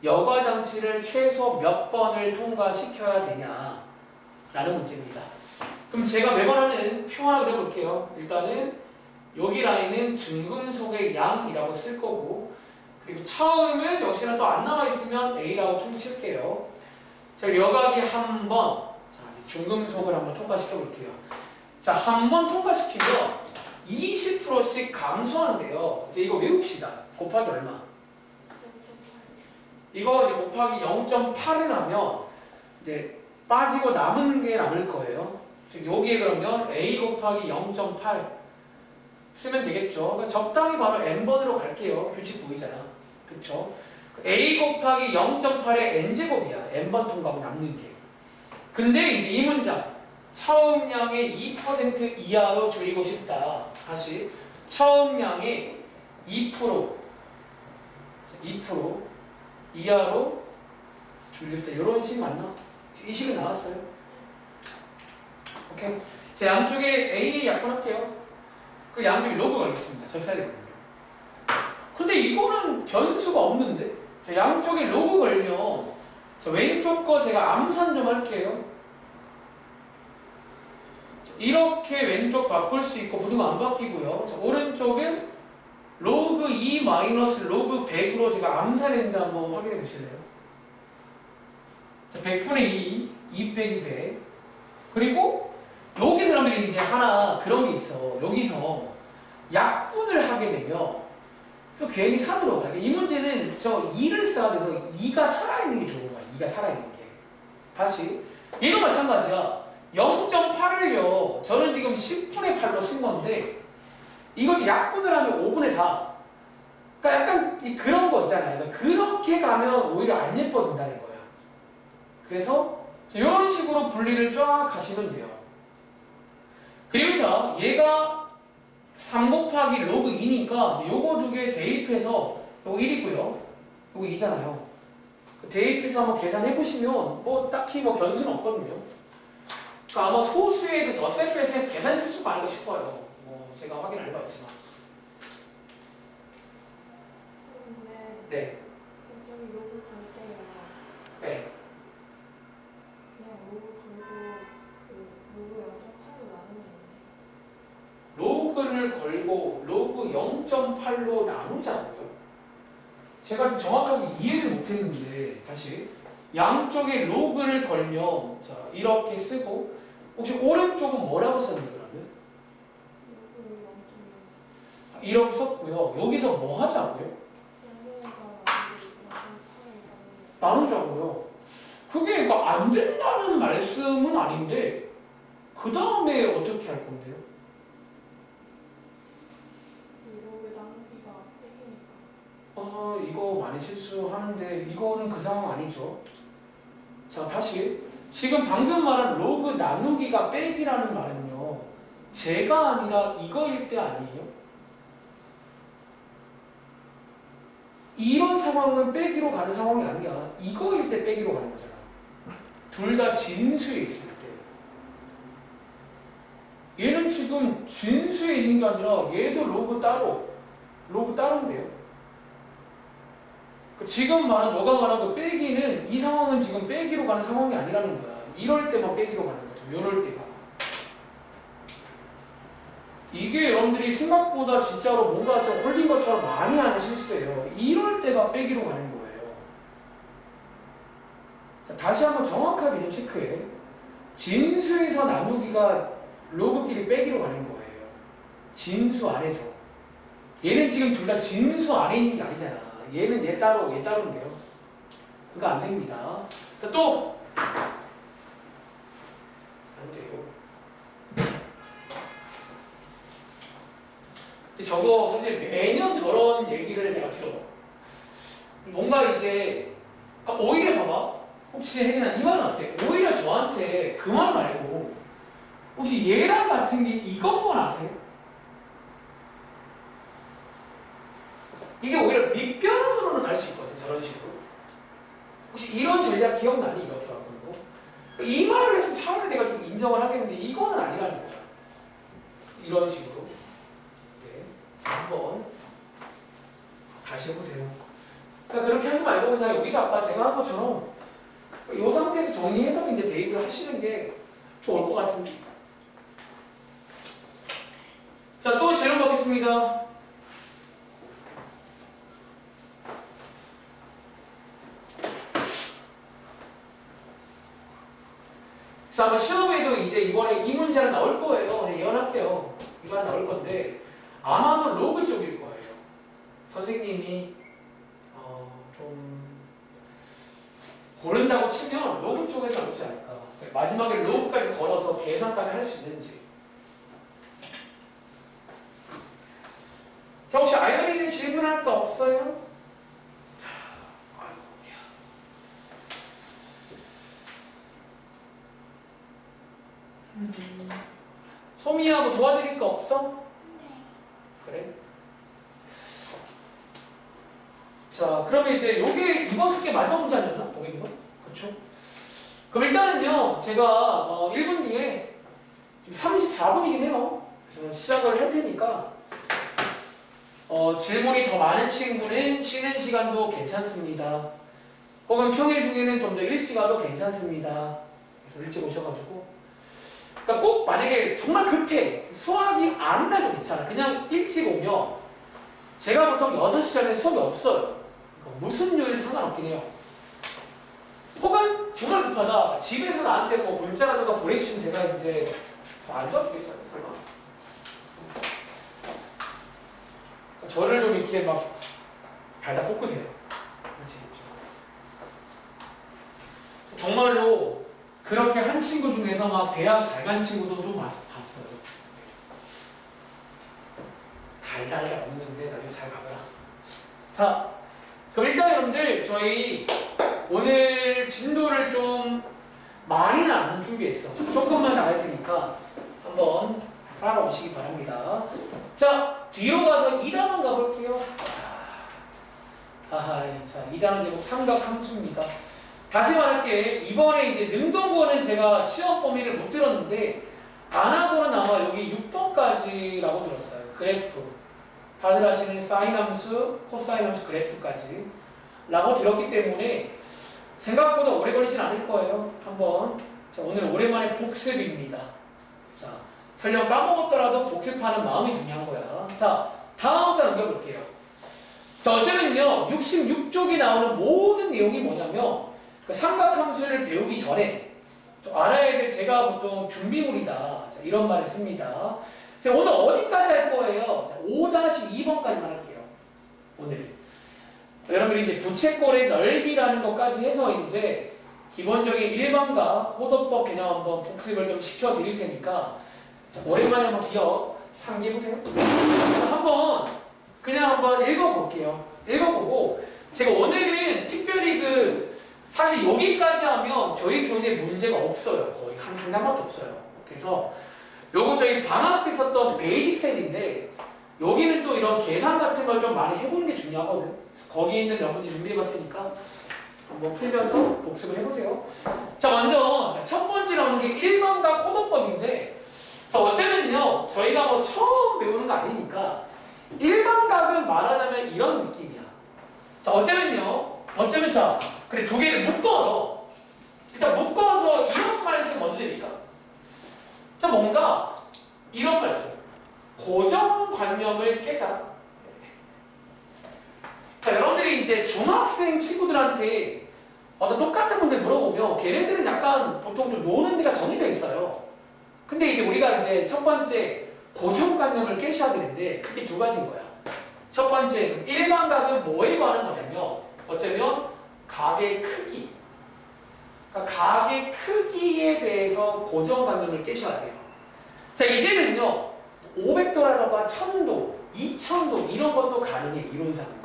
여과 장치를 최소 몇 번을 통과시켜야 되냐? 라는 문제입니다. 그럼 제가 매번 하는 표 하나 그려볼게요. 일단은 여기 라인은 중금속의 양이라고 쓸 거고, 그리고 처음은 역시나 또 안 남아있으면 A라고 총 칠게요. 자, 여과기 한 번, 자, 중금속을 한번 통과시켜 볼게요. 자, 한 번 통과시키면 20%씩 감소한대요. 이제 이거 외웁시다. 곱하기 얼마? 이거 이제 곱하기 0.8을 하면 이제 빠지고 남은 게 남을 거예요. 즉 여기에 그러면 A 곱하기 0.8 쓰면 되겠죠. 그러니까 적당히 바로 n번으로 갈게요. 규칙 보이잖아. 그쵸? A 곱하기 0.8의 n제곱이야. n번 통과하고 남는 게. 근데 이제 이 문장 처음 양의 2% 이하로 줄이고 싶다. 다시 처음 양의 2% 이하로 줄일 때 이런 식 맞나? 이 식은 나왔어요. 오케이. 자, 양쪽에 A에 약분할게요. 그 양쪽에 로그가 있습니다. 젖살이거든요. 근데 이거는 변수가 없는데? 자, 양쪽에 로그 걸면 자, 왼쪽 거 제가 암산 좀 할게요. 이렇게 왼쪽 바꿀 수 있고 부등호 안 바뀌고요. 자, 오른쪽은 로그 2 마이너스 로그 100으로 제가 암산했는데 한번 확인해 보실래요? 자, 100분의 2 빼기 100. 그리고 여기서 여러분들이 이제 하나 그런 게 있어. 여기서 약분을 하게 되면 또 괜히 3으로 가. 이 문제는 저 2를 써야 돼서 2가 살아있는 게 좋은 거야. 2가 살아있는 게. 다시. 얘도 마찬가지야. 0.8을요. 저는 지금 10분의 8로 쓴 건데 이것도 약분을 하면 5분의 4. 그러니까 약간 그런 거 있잖아요. 그러니까 그렇게 가면 오히려 안 예뻐진다는 거야. 그래서 이런 식으로 분리를 쫙 가시면 돼요. 그리고 자, 얘가 3 곱하기 로그 2니까 요거 두 개 대입해서 요거 1이고요. 요거 2잖아요. 대입해서 한번 계산해 보시면 뭐 딱히 뭐 변수는 없거든요. 그러니까 아마 소수의 그 덧셈 뺄셈 계산 실수가 아닐까 싶어요. 뭐 제가 확인 안 해봤지만. 네. 저기 로그 걸 때요. 네. 그냥 로그 걸고 그 로그 0.8로 나누면 로그를 걸고 로그 0.8로 나누자고요. 제가 좀 정확하게 이해를 못했는데 다시 양쪽에 로그를 걸면 자 이렇게 쓰고 혹시 오른쪽은 뭐라고 썼니 그러면? 로그 0.6 이렇게 썼고요. 여기서 뭐 하자고요? 나누자고요. 그게 그러니까 안 된다는 말씀은 아닌데 그 다음에 어떻게 할 건데요? 로그 나누기가 빼기니까. 아 이거 많이 실수하는데 이거는 그 상황 아니죠. 자 다시 지금 방금 말한 로그 나누기가 빼기라는 말은요 제가 아니라 이거일 때 아니에요? 이런 상황은 빼기로 가는 상황이 아니야. 이거일 때 빼기로 가는 거잖아. 둘 다 진수에 있을 때. 얘는 지금 진수에 있는 게 아니라 얘도 로그 따로인데요. 지금 너가 말한 그 빼기는 이 상황은 지금 빼기로 가는 상황이 아니라는 거야. 이럴 때만 빼기로 가는 거죠. 이럴 때가. 이게 여러분들이 생각보다 진짜로 뭔가 좀 홀린 것처럼 많이 하는 실수예요. 이럴 때가 빼기로 가는 거예요. 자, 다시 한번 정확하게 좀 체크해. 진수에서 나누기가 로그끼리 빼기로 가는 거예요. 진수 안에서. 얘는 지금 둘 다 진수 안에 있는 게 아니잖아. 얘는 얘 따로 얘 따로인데요. 그거 안 됩니다. 자, 또 안 돼요. 근데 저거 사실 매년 저런 얘기를 내가 들어. 뭔가 이제 그러니까 오히려 봐봐. 혹시 혜린아 이 말은 어때? 오히려 저한테 그 말 말고 혹시 얘랑 같은 게 이건 건 아세요? 이게 오히려 밑변으로는 갈 수 있거든. 저런 식으로. 혹시 이런 전략 기억나니? 이렇게 하는 거. 이 말을 했으면 차라리 내가 좀 인정을 하겠는데 이거는 아니라는 거야. 이런 식으로. 네. 한번 다시 해보세요. 그러니까 그렇게 하지 말고 그냥 여기서 아까 제가 한 것처럼 이 상태에서 정리해서 이제 대입을 하시는 게 좋을 것 같은데. 자, 또 질문 받겠습니다. 자, 아마 시험에도 이제 이번에 이 문제는 나올 거예요. 네, 예언할게요. 이번 나올 건데 아마도 로그 쪽일 거예요. 선생님이 좀 고른다고 치면 로그 쪽에서 나오지 않을까. 마지막에 로그까지 걸어서 계산까지 할 수 있는지. 자, 혹시 아이언이는 질문할 거 없어요? 소미하고 도와드릴 거 없어? 그래? 자, 그러면 이제 요게 이번 숙제 마지막 문제 아니었나? 보긴 거? 그렇죠? 그럼 일단은요, 제가 1분 뒤에 지금 34분이긴 해요. 그래서 시작을 할 테니까 질문이 더 많은 친구는 쉬는 시간도 괜찮습니다. 혹은 평일 중에는 좀 더 일찍 와도 괜찮습니다. 그래서 일찍 오셔가지고 그러니까 꼭 만약에 정말 급해 수학이 아닌 날도 괜찮아. 그냥 일찍 오면 제가 보통 6시 전에 수업이 없어요. 그러니까 무슨 요일도 상관없긴 해요. 혹은 정말 급하다. 집에서 나한테 뭐 문자라든가 보내주시면 제가 이제 안 도와주겠어요. 설마. 그러니까 저를 좀 이렇게 막 달다 볶으세요. 정말로 그렇게 한 친구 중에서 막 대학 잘 간 친구도 좀 봤어요. 달달이 없는데 나중에 잘 가더라. 자, 그럼 일단 여러분들 저희 오늘 진도를 좀 많이는 안 준비했어. 조금만 나갈 테니까 한번 따라오시기 바랍니다. 자, 뒤로 가서 2단원 가볼게요. 아하, 자, 2단원 제목 삼각함수입니다. 다시 말할게. 이번에 이제 능동권은 제가 시험 범위를 못 들었는데 안 하고는 아마 여기 6번까지라고 들었어요. 그래프. 다들 아시는 사인 함수, 코사인 함수 그래프까지 라고 들었기 때문에 생각보다 오래 걸리진 않을 거예요. 한번. 자, 오늘 오랜만에 복습입니다. 자, 설령 까먹었더라도 복습하는 마음이 중요한 거야. 자, 다음 자 넘겨볼게요. 자, 어쩌면요 66쪽에 나오는 모든 내용이 뭐냐면 삼각함수를 배우기 전에 좀 알아야 될 제가 보통 준비물이다. 자, 이런 말을 씁니다. 자, 오늘 어디까지 할 거예요? 자, 5-2번까지만 할게요. 오늘은. 여러분들이 이제 부채꼴의 넓이라는 것까지 해서 이제 기본적인 일반과 호도법 개념 한번 복습을 좀 시켜드릴 테니까 자, 오랜만에 한번 기억 상기해보세요. 한번 그냥 한번 읽어볼게요. 읽어보고 제가 오늘은 특별히 사실 여기까지 하면 저희 교재에 문제가 없어요. 거의 한 장밖에 없어요. 그래서 요거 저희 방학 때 썼던 베이직 셀인데 여기는 또 이런 계산 같은 걸 좀 많이 해보는 게 중요하거든. 거기에 있는 몇 문제 준비해봤으니까 한번 풀면서 복습을 해보세요. 자, 먼저 첫 번째 나오는 게 일반각 호도법인데 자, 어쩌면요 저희가 뭐 처음 배우는 거 아니니까 일반각은 말하자면 이런 느낌이야. 자, 어쩌면 자 그래 두 개를 묶어서 일단 묶어서 이런 말씀 먼저 드릴까? 자, 뭔가 이런 말씀 고정관념을 깨자. 자, 여러분들이 이제 중학생 친구들한테 어떤 똑같은 문제를 물어보면 걔네들은 약간 보통 좀 노는 데가 정해져 있어요. 근데 이제 우리가 이제 첫 번째 고정관념을 깨셔야 되는데 그게 두 가지인 거야. 첫 번째 일반각은 뭐에 관한 거냐면 어쩌면 각의 크기. 그러니까 각의 크기에 대해서 고정관념을 깨셔야 돼요. 자, 이제는요 500도라던가 1000도, 2000도 이런 것도 가능해 이론상은요.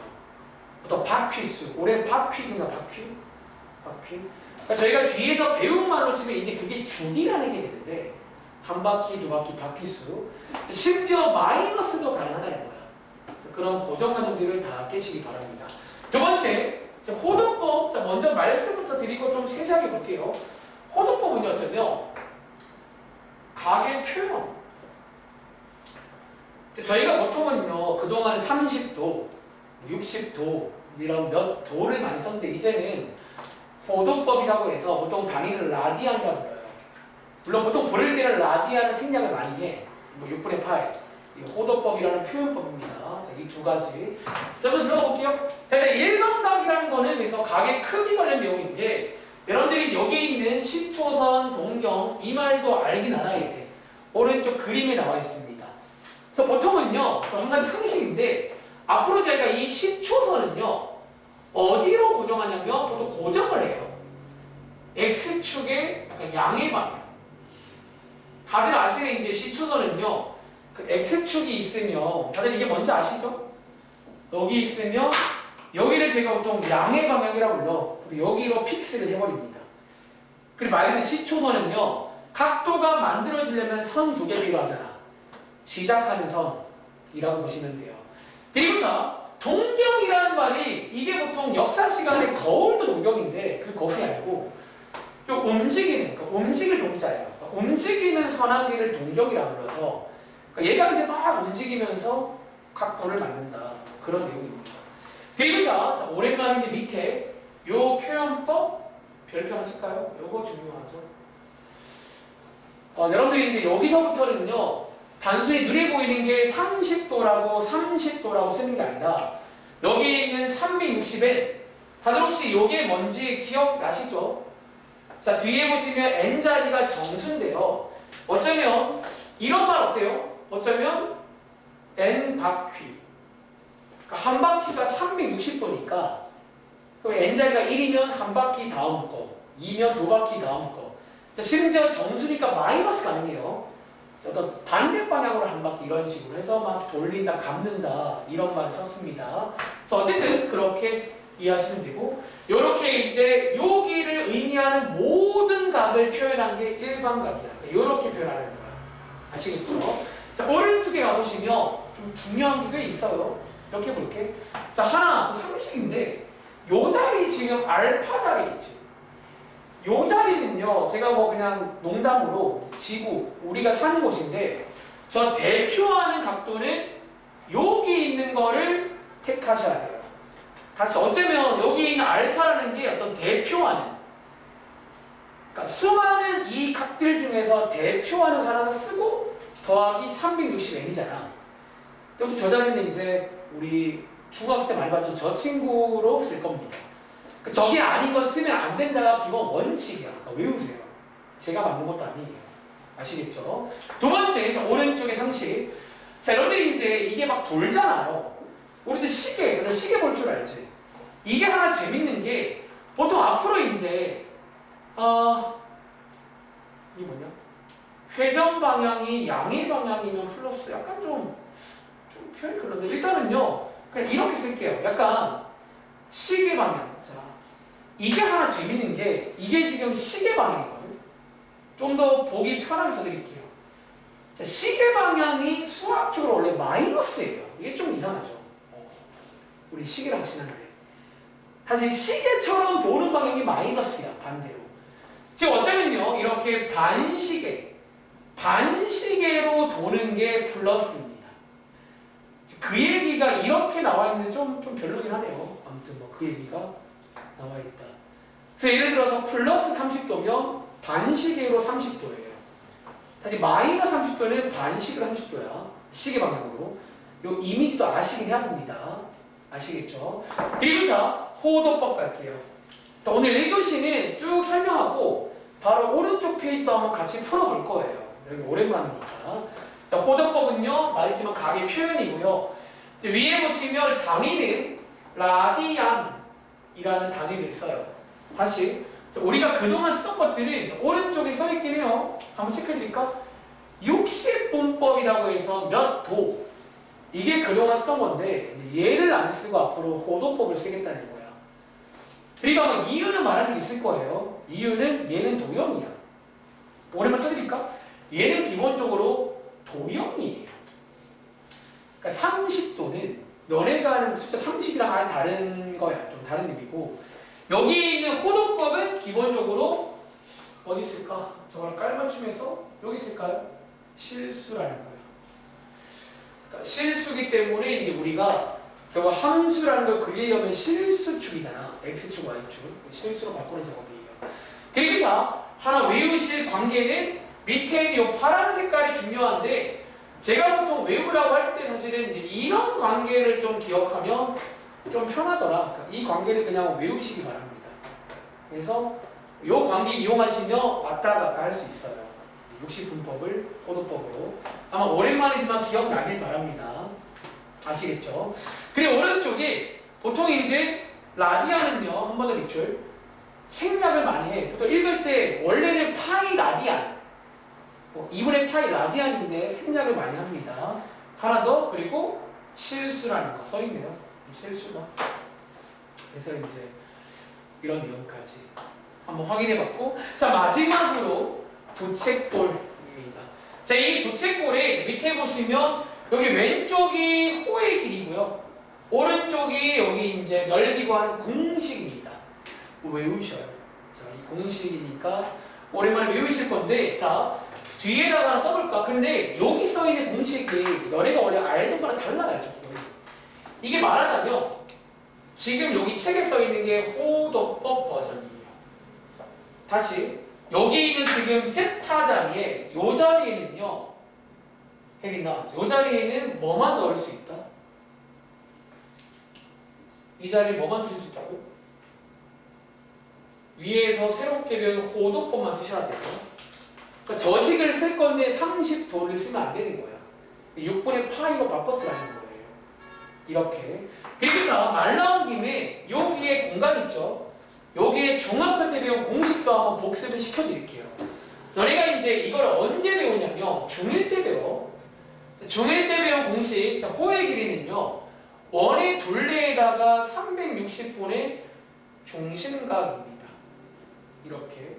어떤 바퀴수, 올해 바퀴인가 바퀴? 그러니까 저희가 뒤에서 배운 말로 치면 이제 그게 주기라는 게 되는데 한 바퀴, 두 바퀴, 바퀴수. 심지어 마이너스도 가능하다는 거야. 그런 고정관념들을 다 깨시기 바랍니다. 두 번째, 호도법. 자, 먼저 말씀부터 드리고 좀 세세하게 볼게요. 호도법은요, 어쩌면 각의 표현. 저희가 보통은요, 그동안 30도, 60도, 이런 몇 도를 많이 썼는데, 이제는 호도법이라고 해서 보통 단위를 라디안이라고 불러요. 물론 보통 부를 때는 라디안을 생략을 많이 해. 뭐 6분의 파이. 호도법이라는 표현법입니다. 자, 이 두 가지. 자, 한번 들어가 볼게요. 자, 일반각이라는 거는 그래서 각의 크기 관련 내용인데, 여러분들이 여기 있는 시초선, 동경, 이 말도 알긴 알아야 돼. 오른쪽 그림에 나와 있습니다. 그래서 보통은요, 또 한 가지 상식인데, 앞으로 저희가 이 시초선은요, 어디로 고정하냐면, 보통 고정을 해요. X축의 약간 양의 방향. 다들 아시는 이제 시초선은요, 그 X축이 있으면, 다들 이게 뭔지 아시죠? 여기 있으면, 여기를 제가 보통 양의 방향이라고 불러. 여기로 픽스를 해버립니다. 그리고 말 그대로 시초선은요, 각도가 만들어지려면 선 두 개 필요하잖아. 시작하는 선이라고 보시면 돼요. 그리고 자, 동경이라는 말이 이게 보통 역사 시간에 거울도 동경인데 그 거울이 아니고 요 움직이는, 움직일 동자예요. 움직이는 선한계를 동경이라고 불러서 얘가 이제 막 움직이면서 각도를 만든다. 그런 내용입니다. 그리고 자 오랜만에 밑에 요 표현법 별표 하실까요? 요거 중요하죠. 여러분들이 이제 여기서부터는요, 단순히 눈에 보이는 게 30도라고 쓰는 게 아니라 여기 있는 360에 다들 혹시 요게 뭔지 기억나시죠? 자, 뒤에 보시면 n자리가 정수인데요. 어쩌면 이런 말 어때요? 어쩌면 n 바퀴, 그러니까 한 바퀴가 360도니까 그럼 n자리가 1이면 한 바퀴 다음 거, 2면 두 바퀴 다음 거. 자, 심지어 정수니까 마이너스 가능해요. 어떤 반대 방향으로 한 바퀴 이런 식으로 해서 막 돌린다, 감는다 이런 말을 썼습니다. 그래서 어쨌든 그렇게 이해하시면 되고, 이렇게 이제 여기를 의미하는 모든 각을 표현한 게 일반각이야. 이렇게 표현하는 거야. 아시겠죠? 자, 오른쪽에 가보시면 좀 중요한 게 꽤 있어요. 이렇게 볼게. 자, 하나, 그 상식인데, 요 자리 지금 알파 자리 있지. 요 자리는요, 제가 뭐 그냥 농담으로 지구, 우리가 사는 곳인데, 저 대표하는 각도는 여기 있는 거를 택하셔야 돼요. 다시 어쩌면 여기 있는 알파라는 게 어떤 대표하는, 그러니까 수많은 이 각들 중에서 대표하는 하나를 쓰고 더하기 360n이잖아. 여기 저 자리는 이제 우리 중학교 때 많이 봤던 저 친구로 쓸 겁니다. 저게 아닌 건 쓰면 안 된다가 기본 원칙이야. 그러니까 외우세요. 제가 만든 것도 아니에요. 아시겠죠? 두 번째, 자, 오른쪽의 상식. 자, 여러분들이 이제 이게 막 돌잖아요. 우리도 시계 볼 줄 알지? 이게 하나 재밌는 게 보통 앞으로 이제 이게 뭐냐? 회전 방향이 양의 방향이면 플러스, 약간 좀 표현이 그런데 일단은요, 그냥 이렇게 쓸게요. 약간 시계 방향. 자, 이게 하나 재밌는 게 이게 지금 시계 방향이거든. 좀 더 보기 편하게 써드릴게요. 자, 시계 방향이 수학적으로 원래 마이너스예요. 이게 좀 이상하죠. 우리 시계랑 친한데. 사실 시계처럼 도는 방향이 마이너스야, 반대로. 지금 어쩌면요, 이렇게 반시계로 도는 게 플러스입니다. 그 얘기가 이렇게 나와 있는 좀 별로긴 하네요. 아무튼 뭐 그 얘기가 나와 있다. 그래서 예를 들어서 플러스 30도면 반시계로 30도예요. 사실 마이너스 30도는 반시계로 30도야. 시계 방향으로. 요 이미지도 아시긴 해야 됩니다. 아시겠죠? 그리고 자, 호도법 갈게요. 오늘 1교시는 쭉 설명하고 바로 오른쪽 페이지도 한번 같이 풀어볼 거예요. 여기 오랜만이니까. 자, 호도법은요, 말했지만 각의 표현이고요. 이제 위에 보시면 단위는 라디안이라는 단위를 써요. 다시 우리가 그동안 쓰던 것들은 오른쪽에 써있긴 해요. 한번 체크해드릴까? 60분법이라고 해서 몇 도, 이게 그동안 쓰던 건데 얘를 안 쓰고 앞으로 호도법을 쓰겠다는 거야. 그리고 아마 이유는 말한 적 있을 거예요. 이유는 얘는 도형이야. 오랜만에 써드릴까? 얘는 기본적으로 도형이에요. 그러니까 30도는 너네가 하는 숫자 30이랑 아예 다른 거야. 좀 다른 의미고, 여기 있는 호도법은 기본적으로 어디 있을까? 저걸 깔맞춤해서 여기 있을까요? 실수라는 거예요. 그러니까 실수기 때문에 이제 우리가 결국 함수라는 걸 그리려면 실수축이잖아. x축, y축. 실수로 바꾸는 작업이에요. 그리고 자, 하나 외우실 관계는 밑에 있는 이 파란 색깔이 중요한데, 제가 보통 외우라고 할 때 사실은 이제 이런 관계를 좀 기억하면 좀 편하더라. 그러니까 이 관계를 그냥 외우시기 바랍니다. 그래서 이 관계 이용하시면 왔다 갔다 할 수 있어요. 60분법을 호도법으로. 아마 오랜만이지만 기억나길 바랍니다. 아시겠죠? 그리고 오른쪽에 보통 이제 라디안은요, 한 번 더 밑줄 생략을 많이 해. 보통 읽을 때 원래는 파이 라디안, 2분의 파이 라디안인데 생략을 많이 합니다. 하나 더, 그리고 실수라는 거 써있네요. 실수가. 그래서 이제 이런 내용까지 한번 확인해봤고, 자 마지막으로 부채꼴입니다. 자, 이 부채꼴에 밑에 보시면 여기 왼쪽이 호의 길이고요, 오른쪽이 여기 이제 넓이고 하는 공식입니다. 외우셔요. 자, 이 공식이니까 오랜만에 외우실 건데, 자 뒤에다가 하나 써볼까? 근데 여기 써있는 공식이 너네가 원래 알던 거랑 달라요. 조금. 이게 말하자면 지금 여기 책에 써있는 게 호도법 버전이에요. 다시 여기 있는 지금 세타 자리에 요 자리에는요, 혜린아, 요 자리에는 뭐만 넣을 수 있다? 이 자리에 뭐만 쓸 수 있다고? 위에서 새롭게 배운 호도법만 쓰셔야 돼요. 그러니까 저식을 쓸 건데 30도를 쓰면 안 되는 거야. 6분의 파이로 바꿔 쓰라는 거예요. 이렇게. 그리고 자, 말 나온 김에 여기에 공간 있죠? 여기에 중학교 때 배운 공식도 한번 복습을 시켜드릴게요. 너네가 이제 이걸 언제 배우냐면 중1 때 배워. 중1 때 배운 공식, 자, 호의 길이는요, 원의 둘레에다가 360분의 중심각입니다. 이렇게.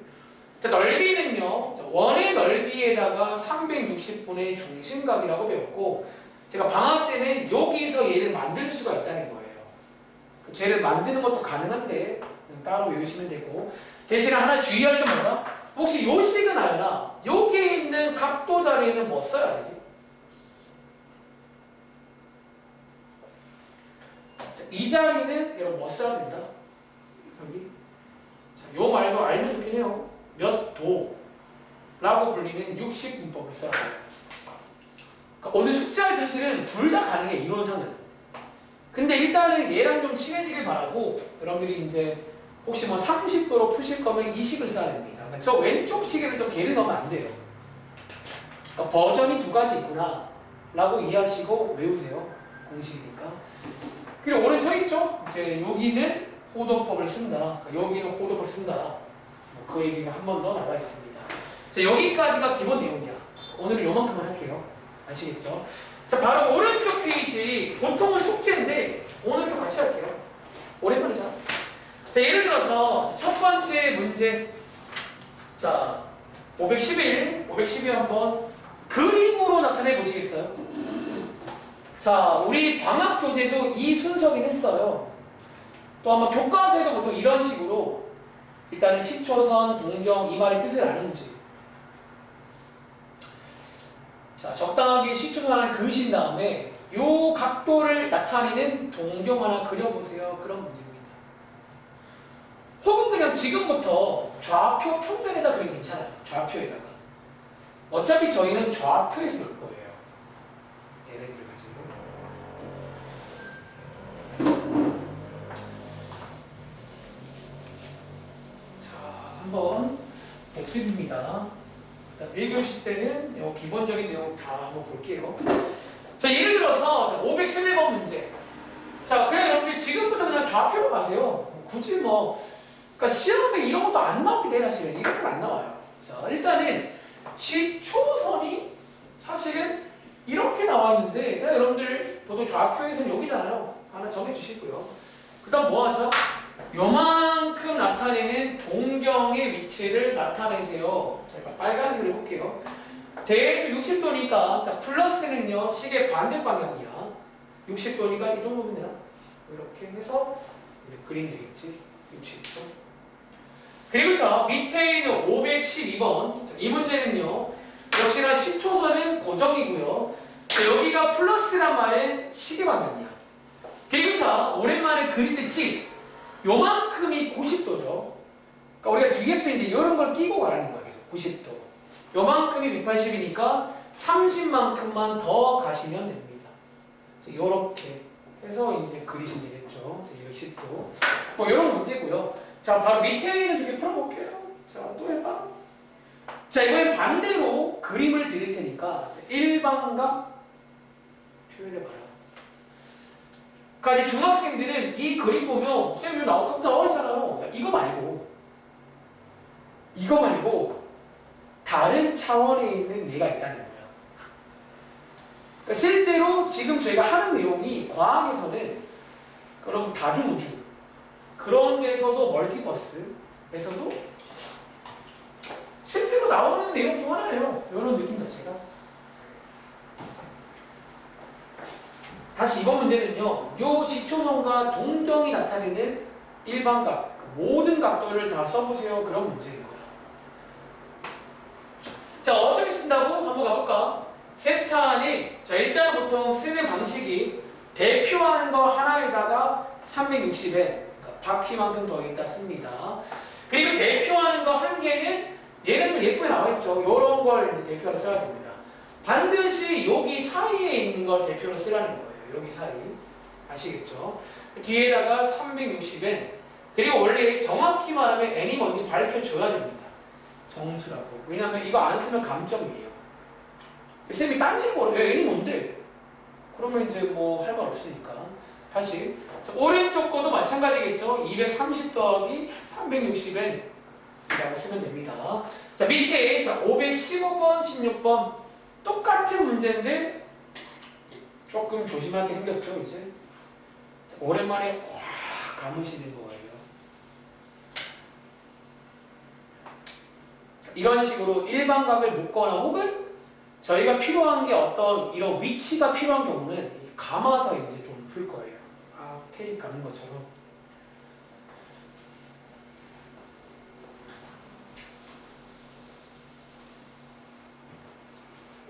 자, 넓이는요, 원의 넓이에다가 360분의 중심각이라고 배웠고, 제가 방학 때는 여기서 얘를 만들 수가 있다는 거예요. 쟤를 만드는 것도 가능한데 따로 외우시면 되고, 대신에 하나 주의할 점 뭐다? 혹시 요 식은 알나? 여기에 있는 각도 자리에는 뭐 써야 되지? 이 자리는 여러분 뭐 써야 된다? 여기. 자, 요 말도 알면 좋긴 해요. 몇 도라고 불리는 60분법을 써야 돼요. 그러니까 어느 숫자를 사실은 둘 다 가능해, 이론상은. 근데 일단은 얘랑 좀 친해지길 바라고, 여러분들이 이제 혹시 뭐 30도로 푸실 거면 이 식을 써야 됩니다. 그러니까 저 왼쪽 식에는 좀 개를 넣으면 안 돼요. 그러니까 버전이 두 가지 있구나 라고 이해하시고 외우세요. 공식이니까. 그리고 오늘 써있죠? 이제 여기는 호도법을 쓴다, 그러니까 여기는 호도법을 쓴다. 그 얘기가 한 번 더 나와 있습니다. 자, 여기까지가 기본 내용이야. 오늘은 요만큼만 할게요. 아시겠죠? 자, 바로 오른쪽 페이지, 보통은 숙제인데 오늘도 같이 할게요. 오랜만이죠? 자, 예를 들어서 첫 번째 문제, 자 511 한번 그림으로 나타내 보시겠어요? 자, 우리 방학 교재도 이 순서긴 했어요. 또 아마 교과서에도 보통 이런 식으로 일단은 시초선, 동경, 이 말의 뜻을 아는지, 자, 적당하게 시초선 하나 그으신 다음에 요 각도를 나타내는 동경 하나 그려보세요. 그런 문제입니다. 혹은 그냥 지금부터 좌표 평면에다 그리면 괜찮아요. 좌표에다가. 어차피 저희는 좌표에서 볼 거예요. 얘네들을 가지고. 자, 한번 복습입니다. 1교시 때는 기본적인 내용 다 한번 볼게요. 자, 예를 들어서 511번 문제. 자, 그냥 여러분들 지금부터 그냥 좌표로 가세요. 굳이 뭐, 그러니까 시험에 이런 것도 안 나오게 돼, 사실은. 이렇게 안 나와요. 자, 일단은 시초선이 사실은 이렇게 나와 있는데, 그냥 여러분들 보통 좌표에서는 여기잖아요. 하나 정해주시고요. 그 다음 뭐 하죠? 요만큼 나타내는 동경의 위치를 나타내세요. 자, 이거 빨간색으로 해볼게요. 대에서 60도니까, 자, 플러스는요, 시계 반대 방향이야. 60도니까 이 정도면 되나? 이렇게 해서 이제 그림 되겠지. 60도. 그리고 자, 밑에 있는 512번. 자, 이 문제는요, 역시나 10초선은 고정이고요. 자, 여기가 플러스란 말은 시계 방향이야. 그리고 자, 오랜만에 그릴 때 팁. 요만큼이 90도죠. 그러니까 우리가 뒤에서 이제 이런 걸 끼고 가라는 거야. 계속 90도. 요만큼이 180이니까 30만큼만 더 가시면 됩니다. 이렇게 해서 이제 그리시면 되겠죠. 210도. 뭐 이런 문제고요. 자, 바로 밑에 있는 두 개 풀어볼게요. 자, 또 해봐. 자, 이번엔 반대로 그림을 드릴 테니까 일반각 표현해봐요. 그러니까 이 중학생들은 이 그림 보면 쌤 이거 나와 있잖아요. 이거 말고 다른 차원에 있는 얘가 있다는 거야. 그러니까 실제로 지금 저희가 하는 내용이 과학에서는 그럼 다중우주 그런 데서도 멀티버스에서도 실제로 나오는 내용 중 하나예요. 이런 느낌 자체가. 다시 이번 문제는요. 요 지초선과 동경이 나타내는 일반각 모든 각도를 다 써보세요. 그런 문제인 거야. 자, 어떻게 쓴다고? 한번 가볼까? 세타는 자, 일단 보통 쓰는 방식이 대표하는 거 하나에다가 360엔 그러니까 바퀴만큼 더 있다 씁니다. 그리고 대표하는 거 한 개는 얘는 좀 예쁘게 나와있죠. 이런 걸 이제 대표로 써야 됩니다. 반드시 여기 사이에 있는 걸 대표로 쓰라는 거예요. 여기 사이. 아시겠죠? 뒤에다가 360엔 그리고 원래 정확히 말하면 n이 뭔지 밝혀줘야 됩니다. 정수라고. 왜냐하면 이거 안 쓰면 감점이에요. 쌤이 딴지 모르 n이 뭔데? 그러면 이제 뭐 할 말 없으니까. 다시. 자, 오른쪽 거도 마찬가지겠죠? 230 더하기 360엔 이라고 쓰면 됩니다. 자, 밑에 자, 515번, 16번 똑같은 문제인데 조금 조심하게 생겼죠, 이제? 자, 오랜만에 확 감으시는 거예요. 자, 이런 식으로 일반각을 묶거나 혹은 저희가 필요한 게 어떤 이런 위치가 필요한 경우는 감아서 이제 좀 풀 거예요. 아, 테이프 감는 것처럼.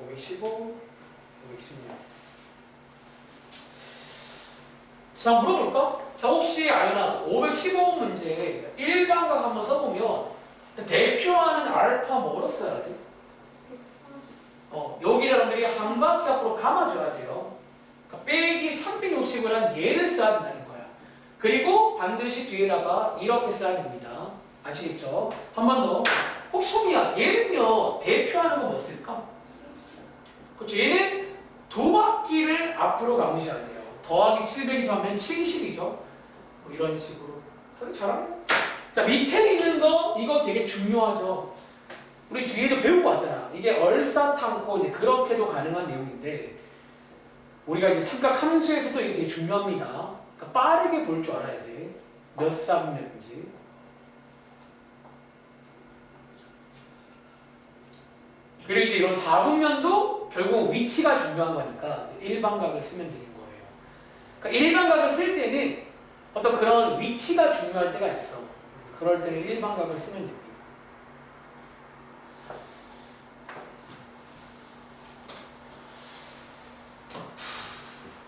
(515) 516 자, 물어볼까? 자, 혹시 아연아 515 문제 일반각 한번 써보면 대표하는 알파 뭐로 써야 돼? 여기 여러분들이 한 바퀴 앞으로 감아줘야 돼요. 그러니까 빼기 360을 한 얘를 써야 된다는 거야. 그리고 반드시 뒤에다가 이렇게 써야 됩니다. 아시겠죠? 한 번 더. 혹시 소미야, 얘는요 대표하는 거 뭐 쓸까? 그렇죠. 얘는 두 바퀴를 앞으로 감으셔야 돼요. 더하기 700이 하면 70이죠. 뭐 이런 식으로. 잘하네. 자, 밑에 있는 거 이거 되게 중요하죠. 우리 뒤에도 배우고 왔잖아. 이게 얼사탄고 이제 그렇게도 가능한 내용인데 우리가 이제 삼각 함수에서도 이게 되게 중요합니다. 그러니까 빠르게 볼 줄 알아야 돼. 몇 쌍면인지. 그리고 이제 이런 4분면도 결국 위치가 중요한 거니까 일반각을 쓰면 되는 거예요. 그러니까 일반각을 쓸 때는 어떤 그런 위치가 중요할 때가 있어. 그럴 때는 일반각을 쓰면 됩니다.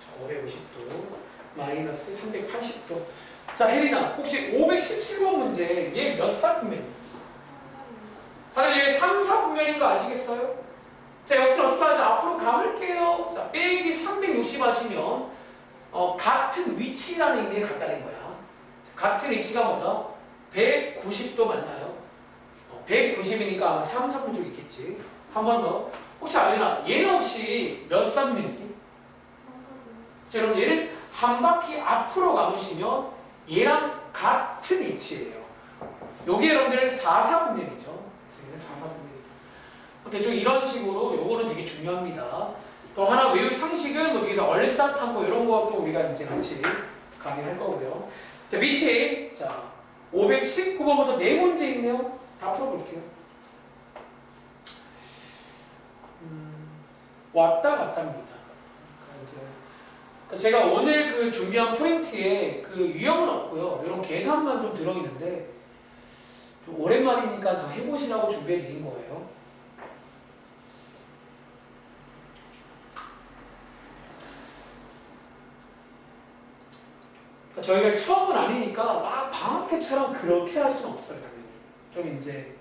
자, 550도 마이너스 380도. 자, 혜린아 혹시 517번 문제 얘 몇 사분면이야? 다들 얘 3, 4분면인 거 아시겠어요? 자, 역시 어떻게 하죠? 앞으로 감을게요. 자, 빼기 360 하시면 같은 위치라는 의미에 같다는 거야. 같은 위치가 뭐다? 190도 맞나요? 190이니까 아마 3, 4분 쪽 있겠지. 한 번 더. 혹시 아연아, 얘는 혹시 몇 삼면이니? 자, 여러분 얘는 한 바퀴 앞으로 가보시면 얘랑 같은 위치예요. 요게 여러분들 4사분면이죠. 얘는 4사분면이죠. 대충 이런 식으로 요거는 되게 중요합니다. 또 하나 외울 상식은 뭐 뒤에서 얼싸탄 거 이런 것도 우리가 이제 같이 강의를 할 거고요. 자, 밑에 자 519번부터 네 문제 있네요. 다 풀어볼게요. 왔다 갔다입니다. 그러니까 제가 오늘 그 준비한 포인트에 그 유형은 없고요. 이런 계산만 좀 들어있는데 좀 오랜만이니까 더 해보시라고 준비해 드린 거예요. 그러니까 저희가 처음은 아니니까 막 방학 때처럼 그렇게 할 수는 없어요. 당연히. 좀 이제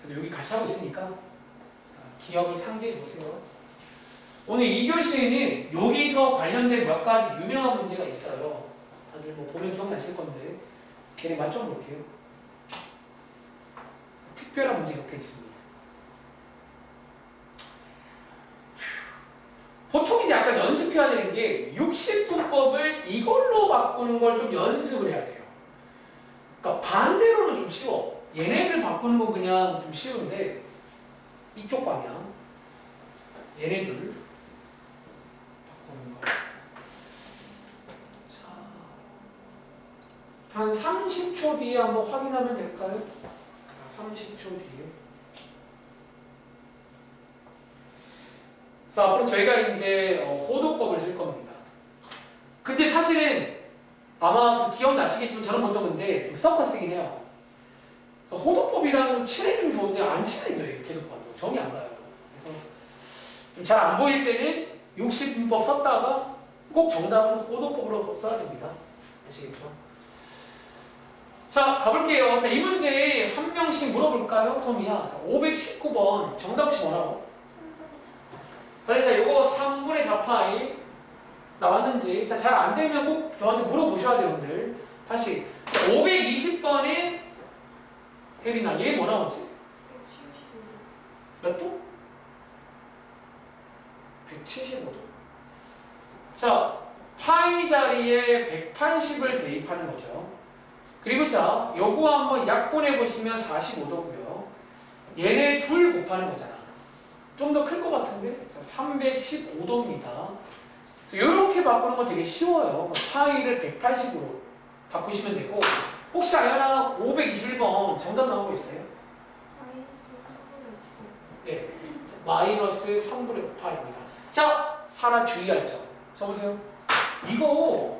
여기 같이 하고 있으니까 기억을 상기해 보세요. 오늘 2교시에는 여기서 관련된 몇 가지 유명한 문제가 있어요. 다들 뭐 보면 기억나실 건데 걔네 맛 좀 볼게요. 특별한 문제가 몇 개 있습니다. 보통 이제 아까 연습해야 되는 게 60분법을 이걸로 바꾸는 걸 좀 연습을 해야 돼요. 그러니까 반대로는 좀 쉬워. 얘네들 바꾸는 건 그냥 좀 쉬운데 이쪽 방향 얘네들 바꾸는 거. 자, 한 30초 뒤에 한번 확인하면 될까요? 30초 뒤에. 그래서 앞으로 저희가 이제 호도법을 쓸 겁니다. 근데 사실은 아마 기억나시겠지만 저는 보통 근데 좀 섞어 쓰긴 해요. 호도법이랑 친해지면 좋은데 안 친해져요. 계속 봐도 정이 안 가요. 그래서 좀 잘 안 보일 때는 60분법 썼다가 꼭 정답은 호도법으로 써야 됩니다. 아시겠죠? 자, 가볼게요. 자, 이 문제 한 명씩 물어볼까요? 소미야. 자, 519번 정답 혹시 뭐라고? 자, 요거 3분의 4파이 나왔는지 자, 잘 안 되면 꼭 저한테 물어보셔야 돼요, 여러분들. 다시 520번에 혜린아, 얘 뭐 나오지? 175도. 몇 도? 175도. 자, 파이 자리에 180을 대입하는 거죠. 그리고 자, 요거 한번 약분해 보시면 45도고요. 얘네 둘 곱하는 거잖아. 좀 더 클 것 같은데? 315도입니다. 이렇게 바꾸는 건 되게 쉬워요. 파이를 180으로 바꾸시면 되고, 혹시 아연아 521번 정답 나오고 있어요? 네, 마이너스 3분의 5파입니다. 자, 하나 주의할 점. 써보세요. 이거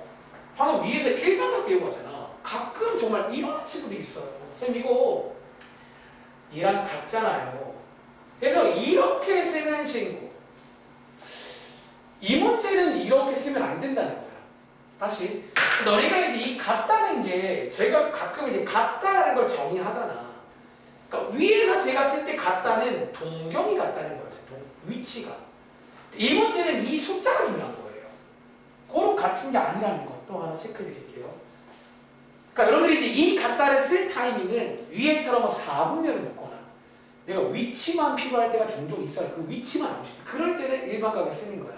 방금 위에서 일반각 배우고 하잖아. 가끔 정말 이런 친구들이 있어요. 선생님 이거 얘랑 같잖아요. 그래서 이렇게 쓰는 친구. 이 문제는 이렇게 쓰면 안 된다는 거야. 다시. 너네가 이제 이 같다는 게 제가 가끔 이제 같다라는 걸 정의하잖아. 그러니까 위에서 제가 쓸 때 같다는 동경이 같다는 거였어요. 위치가. 이 문제는 이 숫자가 중요한 거예요. 그런 같은 게 아니라는 것도 하나 체크해 드릴게요. 그러니까 여러분들이 이제 이 같다를 쓸 타이밍은 위에처럼 4분면을 묶거나 내가 위치만 필요할 때가 종종 있어요. 그 위치만 알고 싶어. 그럴 때는 일반각을 쓰는 거야.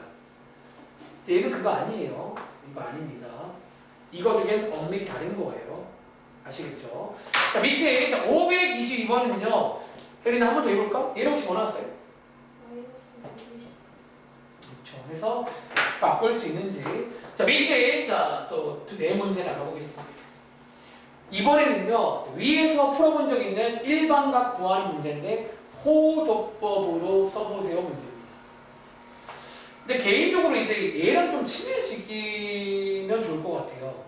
근데 얘는 그거 아니에요. 이거 아닙니다. 이거 중엔 엄밀히 다른 거예요. 아시겠죠? 자, 밑에 522번은요. 혜린아 한 번 더 해볼까? 얘는 혹시 뭐 나왔어요? 그렇죠. 그래서 바꿀 수 있는지. 자, 밑에 또 네 문제 나가보겠습니다. 이번에는요. 위에서 풀어본 적 있는 일반각 구하는 문제인데 호도법으로 써보세요 문제입니다. 근데 개인적으로 이제 얘랑 좀 친해지면 좋을 것 같아요.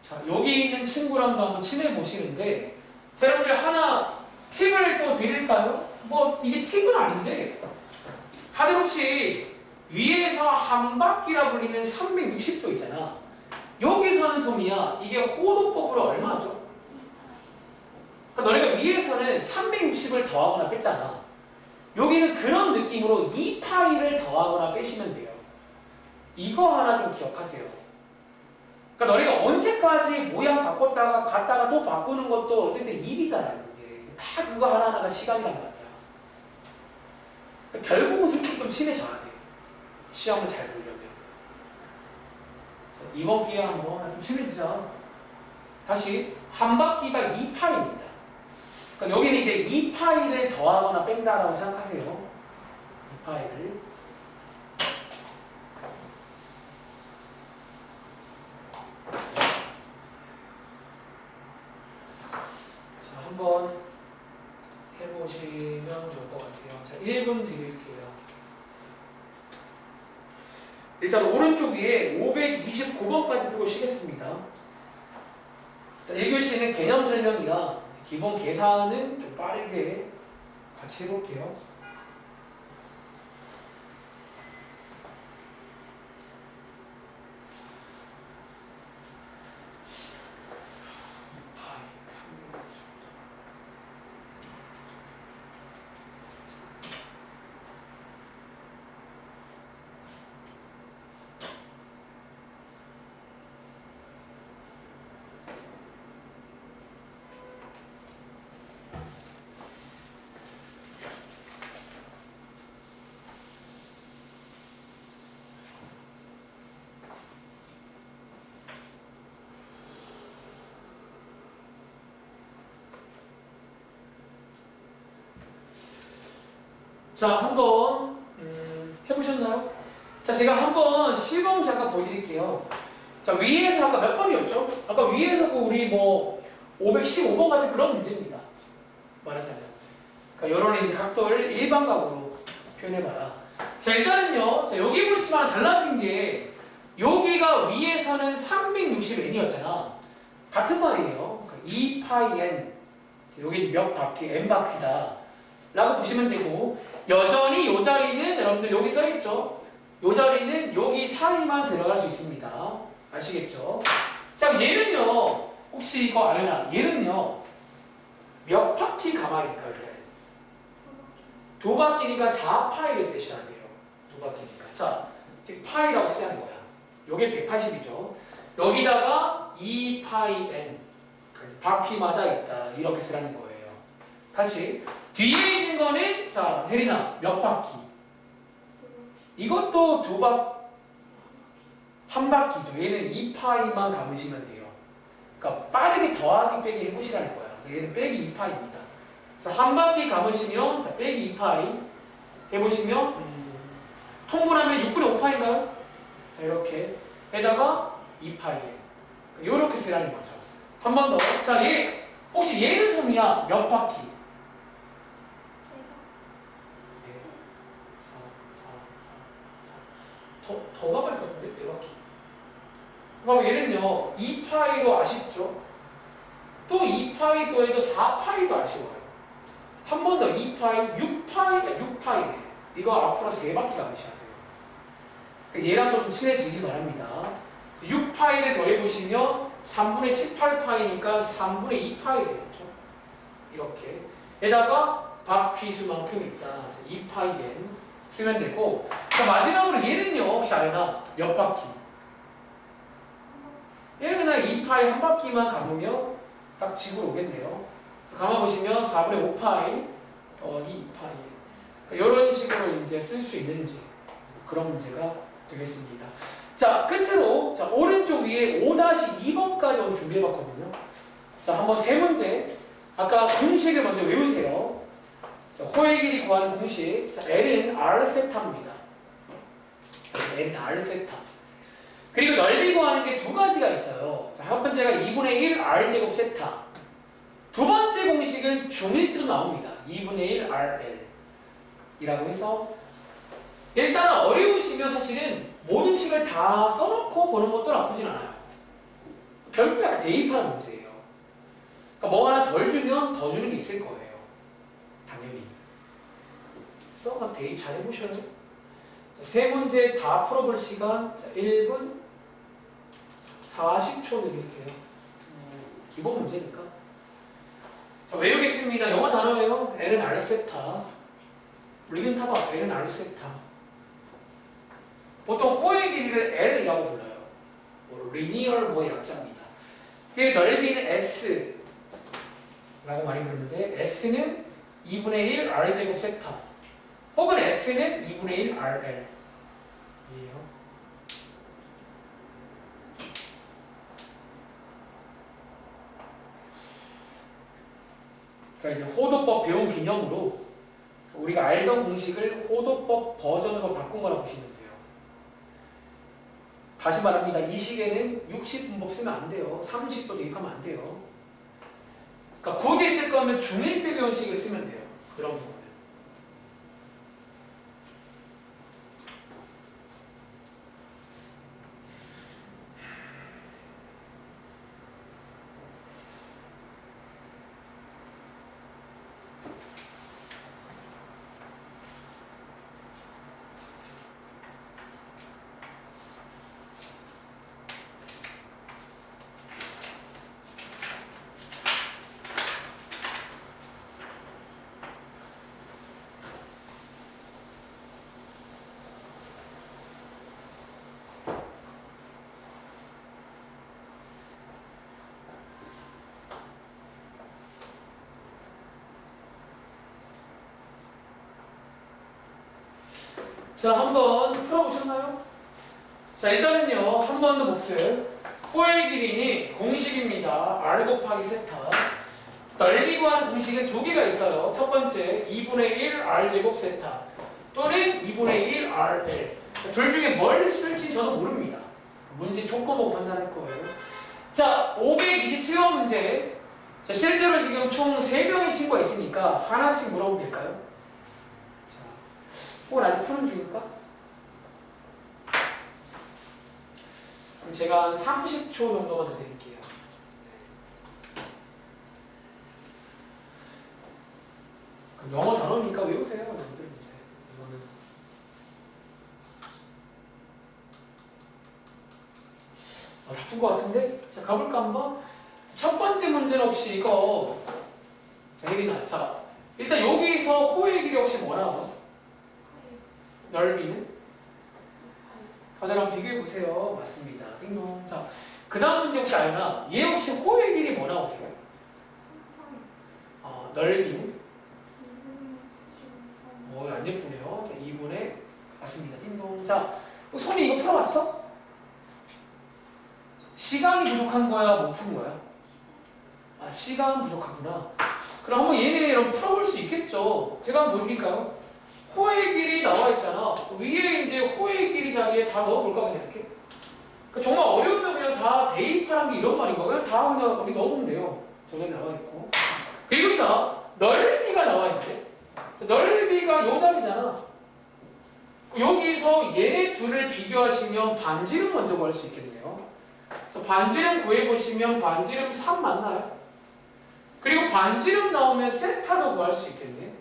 자, 여기 있는 친구랑도 한번 친해 보시는데, 자, 여러분들 하나 팁을 또 드릴까요? 뭐 이게 팁은 아닌데, 다들 혹시 위에서 한 바퀴라 불리는 360도 있잖아. 여기서는 소미야, 이게 호도법으로 얼마죠? 그러니까 너네가 위에서는 360을 더하거나 뺐잖아. 여기는 그런 느낌으로 2파이를 더하거나 빼시면 돼요. 이거 하나 좀 기억하세요. 그러니까 너네가 언제까지 모양 바꿨다가 갔다가 또 바꾸는 것도 어쨌든 일이잖아요. 이게. 다 그거 하나하나가 시간이란 말이야. 결국은 솔직히 좀 친해져야 돼. 시험을 잘 보려면. 이번 기회에 한번 좀 친해지자. 다시 한 바퀴가 2파입니다. 그러니까 여기는 이제 2파이를 더하거나 뺀다라고 생각하세요. 2파이를. 자, 한번 해보시면 좋을 것 같아요. 자, 1분 드릴게요. 일단 오른쪽 위에 529번까지 풀고 쉬겠습니다. 1교시는 개념 설명이라 기본 계산은 좀 빠르게 같이 해볼게요. 자, 한번 해보셨나요? 자, 제가 한번 실범 잠깐 보여드릴게요. 자, 위에서 아까 몇 번이었죠? 아까 위에서 우리 뭐 515번 같은 그런 문제입니다. 말하자면. 그러니까 요런 이제 각도를 일반각으로 표현해봐라. 자, 일단은요. 자, 여기 보시면 달라진 게 여기가 위에서는 360n이었잖아. 같은 말이에요. 그러니까 2파이 n. 여기 몇 바퀴, n 바퀴다. 라고 보시면 되고, 여전히 이 자리는 여러분들 여기 써있죠? 이 자리는 여기 사이만 들어갈 수 있습니다. 아시겠죠? 자, 얘는요, 혹시 이거 알나? 얘는요, 몇 바퀴 가만일까요? 두 바퀴니까 4파이를 빼셔야 돼요. 두 바퀴니까. 자, 즉 파이라고 쓰자는 거야. 요게 180이죠. 여기다가 2파이 n. 바퀴마다 있다. 이렇게 쓰라는 거예요. 다시. 뒤에 있는 거는, 자, 혜린아, 몇 바퀴? 이것도 한 바퀴죠. 얘는 2파이만 감으시면 돼요. 그러니까 빠르게 더하기 빼기 해보시라는 거야. 얘는 빼기 2파입니다. 그래서 한 바퀴 감으시면, 자, 빼기 2파이 해보시면, 통분하면 6분의 5파인가요? 자, 이렇게. 에다가 2파이. 이렇게 쓰라는 거죠. 한 번 더. 자, 혹시 얘는 som이야? 몇 바퀴? 더 가봐야 될 것 같은데? 4바퀴. 그럼 얘는요, 2파이로 아쉽죠? 또 2파이 더해도 4파이도 아쉬워요. 한 번 더 2파이, 6파이네. 이거 앞으로 3바퀴 가보셔야 돼요. 얘랑도 좀 친해지기 바랍니다. 6파이를 더해보시면 3분의 18파이니까 3분의 2파이 되겠죠? 이렇게. 에다가 바퀴 수만큼 있다. 2파이엔. 쓰면 되고, 자, 마지막으로 얘는요, 혹시 알나? 몇 바퀴? 얘는 그냥 2파이 한 바퀴만 감으면 딱 집으로 오겠네요. 감아보시면 4분의 5파이 더하기 2파이. 이런 식으로 이제 쓸 수 있는지 그런 문제가 되겠습니다. 자, 끝으로 자, 오른쪽 위에 5-2번까지 오늘 준비해봤거든요. 자, 한번 세 문제. 아까 공식을 먼저 외우세요. 자, 호의 길이 구하는 공식. 자, L은 R 세타입니다. L은 R 세타. 그리고 넓이 구하는 게 두 가지가 있어요. 자, 첫 번째가 2분의 1 R 제곱 세타. 두 번째 공식은 중1 때도 나옵니다. 2분의 1 RL 이라고 해서 일단 어려우시면 사실은 모든 식을 다 써놓고 보는 것도 나쁘진 않아요. 결국 약간 대입하는 문제예요. 그러니까 뭐 하나 덜 주면 더 주는 게 있을 거예요. 당연히. 그래서 막 대입 잘 해보셔요. 자, 세 문제 다 풀어볼 시간. 자, 1분 40초 드릴게요. 기본 문제니까. 자, 외우겠습니다. 영어 단어예요. L은 알세타. 리듬 타봐. L은 알세타. 보통 호의 길이를 L이라고 불러요. 리니얼 호의 약자입니다. 그 넓이는 S라고 많이 부르는데 S는 2분의 1 R제곱 세타. 혹은 S는 2분의 1 RL 이에요. 그러니까 이제 호도법 배운 기념으로 우리가 알던 공식을 호도법 버전으로 바꾼 거라고 보시면 돼요. 다시 말합니다. 이 시계는 60분법 쓰면 안 돼요. 30도 대입하면 안 돼요. 그러니까 굳이 쓸 거면 중1 때 배운 식을 쓰면 돼요. 그런 부분은. 자, 한번 풀어보셨나요? 자, 일단은요, 한 번 더 복습. 호의 길이니 공식입니다. R 곱하기 세타. 넓이 구하는 공식은 두 개가 있어요. 첫 번째, 2분의 1 R제곱 세타. 또는 2분의 1 RL. 둘 중에 뭘 쓸지 저는 모릅니다. 문제 조건 보고 판단할 거예요. 자, 527번 문제. 자, 실제로 지금 총 3명의 친구가 있으니까 하나씩 물어보면 될까요? 혹은 아직 푸는 중일까? 그럼 제가 한 30초 정도만 더 드릴게요. 그럼 영어 단어니까 외우세요. 이거는. 다 푼 것 같은데? 자, 가볼까 한번? 첫 번째 문제는 혹시 이거. 자, 혜린아. 자, 일단 여기서 호의 길이 혹시 뭐 나와? 넓이는? 다들 비교해보세요. 맞습니다. 띵동. 자, 그 다음 문제 혹시 알나? 얘 혹시 호의 길이 뭐 나오세요? 넓이는? 안 예쁘네요. 자, 2분의 맞습니다. 띵동. 자, 손이 이거 풀어봤어? 시간이 부족한 거야? 못 푼 거야? 시간 부족하구나. 그럼 한번 얘네 풀어볼 수 있겠죠? 제가 한번 보여드릴까요? 호의 길이 나와 있잖아. 위에 이제 호의 길이 자리에 다 넣어볼까 그냥 이렇게. 그러니까 정말 어려우면 그냥 다 대입하라는 게 이런 말인 거야. 그냥 다 그냥 우리 넣어보면 돼요. 저기 나와 있고. 그리고 자 넓이가 나와 있는데 넓이가 요 자리잖아. 여기서 얘네 둘을 비교하시면 반지름 먼저 구할 수 있겠네요. 그래서 반지름 구해보시면 반지름 3 맞나요? 그리고 반지름 나오면 세타도 구할 수 있겠네.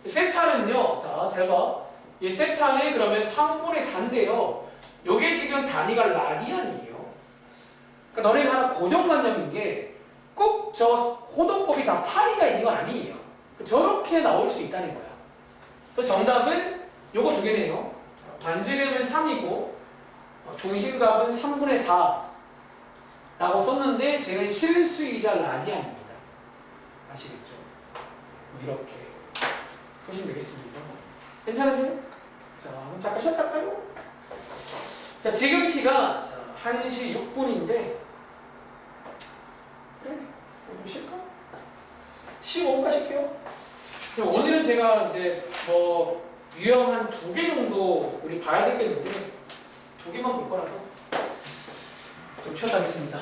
세타는요, 자, 잘 봐. 이 세타는 그러면 3분의 4인데요. 요게 지금 단위가 라디안이에요. 그러니까 너네가 하나 고정관념인 게 꼭 저 호도법이 다 파이가 있는 건 아니에요. 저렇게 나올 수 있다는 거야. 그래서 정답은 요거 두 개네요. 반지름은 3이고 중심값은 3분의 4라고 썼는데 쟤는 실수이자 라디안입니다. 아시겠죠? 이렇게 보시면 되겠습니다. 괜찮으세요? 자, 그럼 잠깐 쉬었다가요? 자, 지금 시간 1시 6분인데 그래, 좀 쉴까? 15분까 쉴게요. 오늘은 제가 이제 유형 한 2개 정도 우리 봐야 되겠는데 2개만 볼 거라서 좀 쉬었다 하겠습니다.